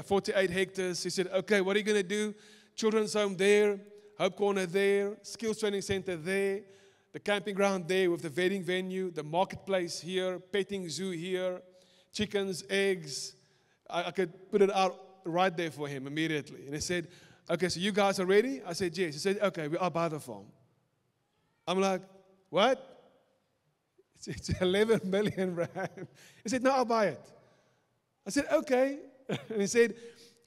48 hectares. He said, okay, what are you going to do? Children's home there, Hope Corner there, skills training center there, the camping ground there with the wedding venue, the marketplace here, petting zoo here, chickens, eggs. I could put it out right there for him immediately. And he said, okay, so you guys are ready? I said, yes. He said, okay, I'll buy the farm. I'm like, what? It's 11 million rand. He said, no, I'll buy it. I said, okay. And he said,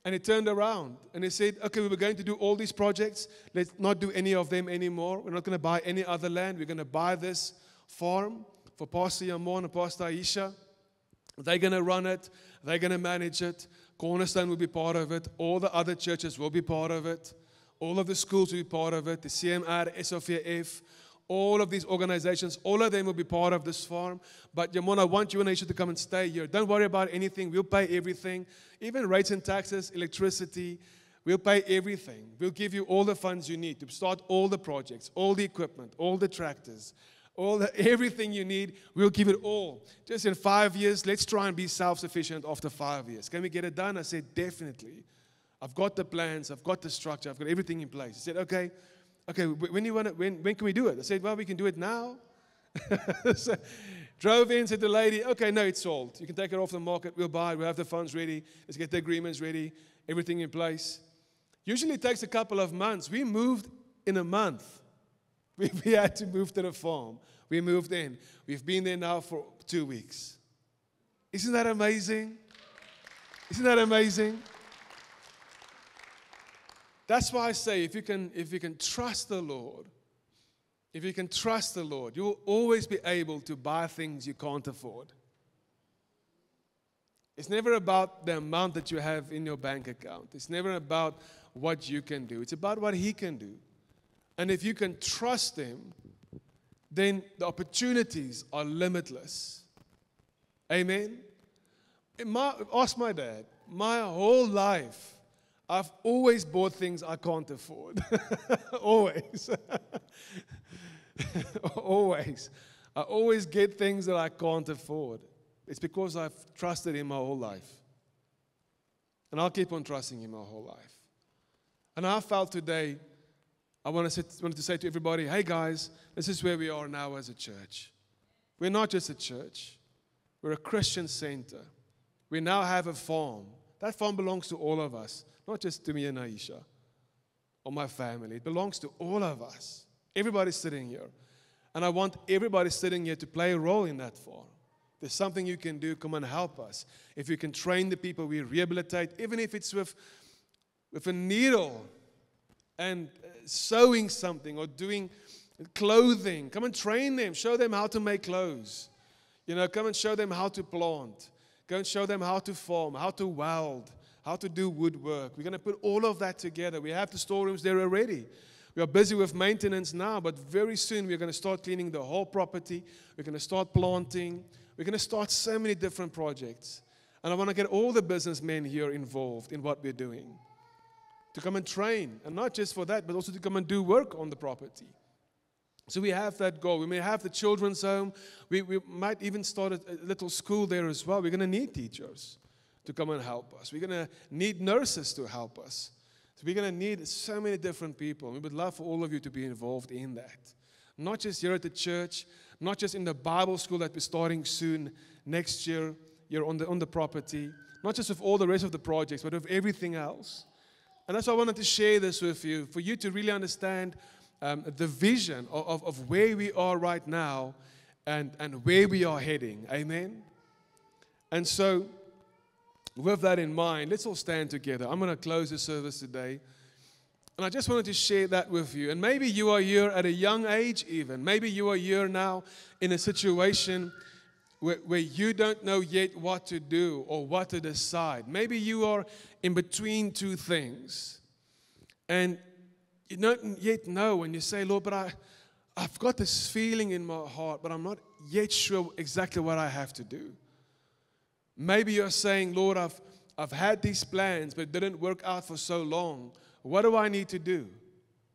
and he turned around and he said, okay, we were going to do all these projects. Let's not do any of them anymore. We're not going to buy any other land. We're going to buy this farm for Pastor Yamon and Pastor Aisha. They're going to run it. They're going to manage it. Cornerstone will be part of it. All the other churches will be part of it. All of the schools will be part of it. The CMR, SOVF, all of these organizations, all of them will be part of this farm. But Yamon, I want you and Aisha to come and stay here. Don't worry about anything. We'll pay everything. Even rates and taxes, electricity, we'll pay everything. We'll give you all the funds you need to start all the projects, all the equipment, all the tractors, Everything you need, we'll give it all. Just in 5 years, let's try and be self-sufficient after 5 years. Can we get it done? I said, definitely. I've got the plans, I've got the structure, I've got everything in place. He said, okay, when can we do it? I said, well, we can do it now. So, drove in, said to the lady, okay, no, it's sold. You can take it off the market, we'll buy it, we'll have the funds ready, let's get the agreements ready, everything in place. Usually it takes a couple of months. We moved in a month. We had to move to the farm. We moved in. We've been there now for 2 weeks. Isn't that amazing? Isn't that amazing? That's why I say if you can trust the Lord, you will always be able to buy things you can't afford. It's never about the amount that you have in your bank account. It's never about what you can do. It's about what He can do. And if you can trust Him, then the opportunities are limitless. Amen? Ask my dad. My whole life, I've always bought things I can't afford. Always. Always. I always get things that I can't afford. It's because I've trusted Him my whole life. And I'll keep on trusting Him my whole life. And I felt today, I wanted to say to everybody, hey guys, this is where we are now as a church. We're not just a church. We're a Christian center. We now have a farm. That farm belongs to all of us, not just to me and Aisha or my family. It belongs to all of us. Everybody sitting here. And I want everybody sitting here to play a role in that farm. There's something you can do, come and help us. If you can train the people, we rehabilitate, even if it's with a needle and sewing something or doing clothing. Come and train them. Show them how to make clothes. Come and show them how to plant. Go and show them how to farm, how to weld, how to do woodwork. We're going to put all of that together. We have the storerooms there already. We are busy with maintenance now, but very soon we're going to start cleaning the whole property. We're going to start planting. We're going to start so many different projects. And I want to get all the businessmen here involved in what we're doing. To come and train, and not just for that, but also to come and do work on the property. So we have that goal. We may have the children's home. We might even start a little school there as well. We're going to need teachers to come and help us. We're going to need nurses to help us. So we're going to need so many different people. We would love for all of you to be involved in that. Not just here at the church, not just in the Bible school that we're starting soon next year on the property, not just with all the rest of the projects, but with everything else. And that's why I wanted to share this with you, for you to really understand the vision of where we are right now and where we are heading. Amen? And so, with that in mind, let's all stand together. I'm going to close the service today. And I just wanted to share that with you. And maybe you are here at a young age even. Maybe you are here now in a situation where you don't know yet what to do or what to decide. Maybe you are in between two things. And you don't yet know, and you say, Lord, but I've got this feeling in my heart, but I'm not yet sure exactly what I have to do. Maybe you're saying, Lord, I've had these plans, but it didn't work out for so long. What do I need to do?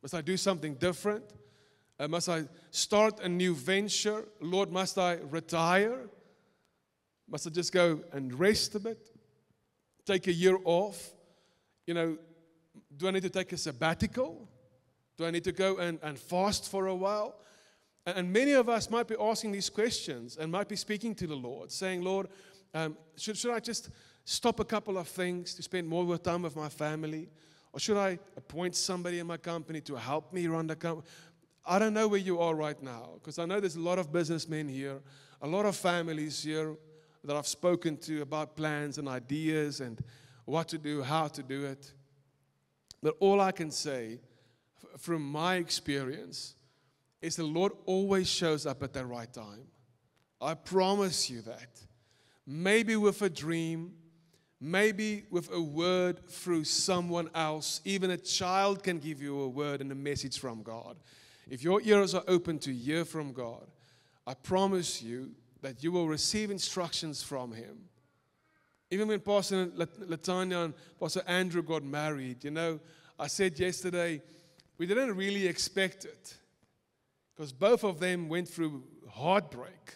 Must I do something different? Must I start a new venture? Lord, must I retire? Must I just go and rest a bit? Take a year off? Do I need to take a sabbatical? Do I need to go and fast for a while? And many of us might be asking these questions and might be speaking to the Lord, saying, Lord, should I just stop a couple of things to spend more time with my family? Or should I appoint somebody in my company to help me run the company? I don't know where you are right now, because I know there's a lot of businessmen here, a lot of families here that I've spoken to about plans and ideas and what to do, how to do it. But all I can say from my experience is the Lord always shows up at the right time. I promise you that. Maybe with a dream, maybe with a word through someone else. Even a child can give you a word and a message from God. If your ears are open to hear from God, I promise you that you will receive instructions from Him. Even when Pastor Latanya and Pastor Andrew got married, I said yesterday, we didn't really expect it. because both of them went through heartbreak.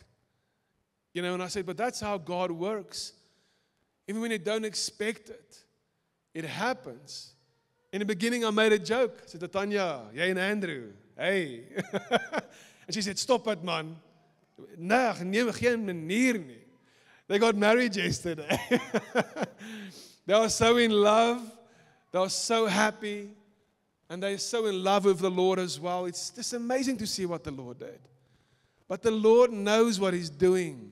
You know, and I said, but that's how God works. Even when you don't expect it, it happens. In the beginning, I made a joke. I said to Tanya, jy and Andrew, hey. And she said, stop it, man. Nee, geen manier nie. They got married yesterday. They are so in love. They are so happy. And they're so in love with the Lord as well. It's just amazing to see what the Lord did. But the Lord knows what He's doing.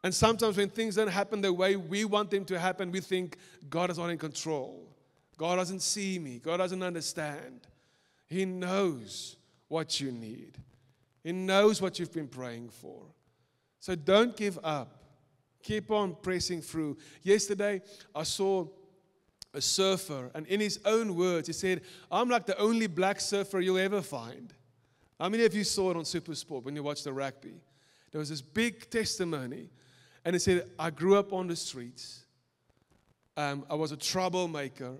And sometimes when things don't happen the way we want them to happen, we think God is not in control. God doesn't see me. God doesn't understand. He knows what you need. He knows what you've been praying for. So don't give up. Keep on pressing through. Yesterday, I saw a surfer, and in his own words, he said, I'm like the only black surfer you'll ever find. How many of you saw it on SuperSport when you watched the rugby? There was this big testimony, and he said, I grew up on the streets. I was a troublemaker.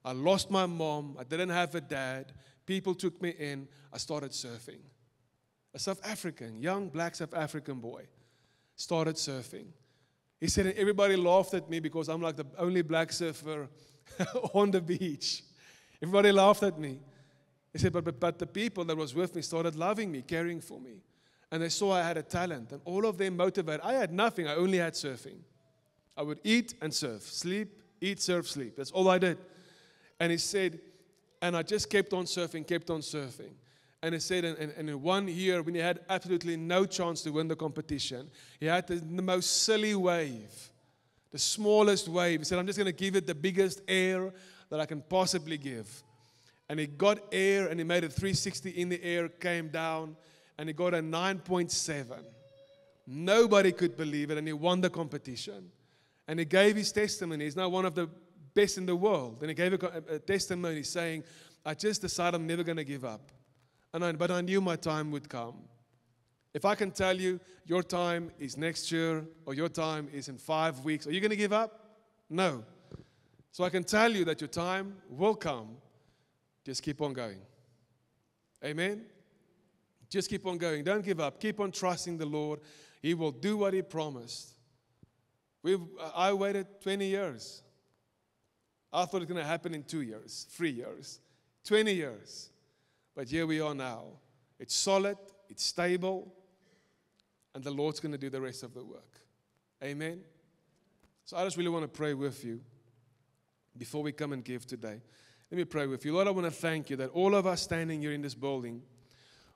I lost my mom. I didn't have a dad. People took me in. I started surfing. A South African, young black South African boy, started surfing. He said, and everybody laughed at me because I'm like the only black surfer on the beach. Everybody laughed at me. He said, but the people that was with me started loving me, caring for me. And they saw I had a talent. And all of them motivated. I had nothing. I only had surfing. I would eat and surf, sleep, eat, surf, sleep. That's all I did. And he said, and I just kept on surfing, kept on surfing. And he said, and in 1 year, when he had absolutely no chance to win the competition, he had the most silly wave, the smallest wave. He said, I'm just going to give it the biggest air that I can possibly give. And he got air, and he made a 360 in the air, came down, and he got a 9.7. Nobody could believe it, and he won the competition. And he gave his testimony. He's now one of the best in the world. And he gave a testimony saying, I just decided I'm never going to give up. But I knew my time would come. If I can tell you your time is next year or your time is in 5 weeks, are you going to give up? No. So I can tell you that your time will come. Just keep on going. Amen? Just keep on going. Don't give up. Keep on trusting the Lord. He will do what He promised. I waited 20 years. I thought it was going to happen in 2 years, 3 years, 20 years. But here we are now. It's solid, it's stable, and the Lord's going to do the rest of the work. Amen? So I just really want to pray with you before we come and give today. Let me pray with you. Lord, I want to thank you that all of us standing here in this building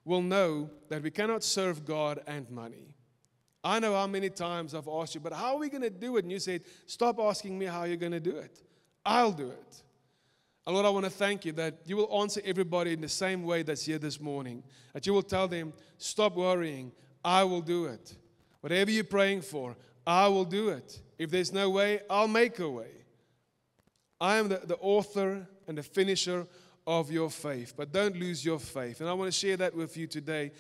will know that we cannot serve God and money. I know how many times I've asked you, but how are we going to do it? And you said, stop asking me how you're going to do it. I'll do it. And Lord, I want to thank you that you will answer everybody in the same way that's here this morning. That you will tell them, stop worrying, I will do it. Whatever you're praying for, I will do it. If there's no way, I'll make a way. I am the author and the finisher of your faith. But don't lose your faith. And I want to share that with you today.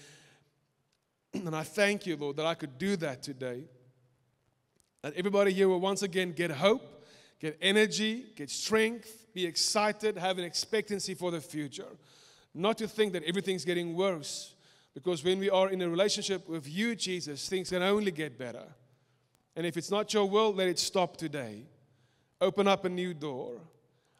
And I thank you, Lord, that I could do that today. That everybody here will once again get hope, get energy, get strength, be excited, have an expectancy for the future. Not to think that everything's getting worse. Because when we are in a relationship with you, Jesus, things can only get better. And if it's not your will, let it stop today. Open up a new door.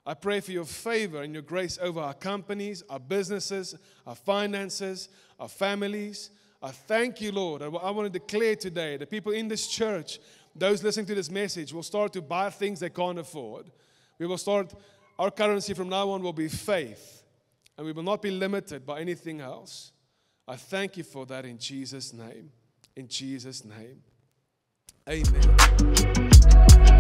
I pray for your favor and your grace over our companies, our businesses, our finances, our families. I thank you, Lord. I want to declare today that people in this church, those listening to this message, will start to buy things they can't afford. We will start, our currency from now on will be faith. And we will not be limited by anything else. I thank you for that in Jesus' name. In Jesus' name. Amen.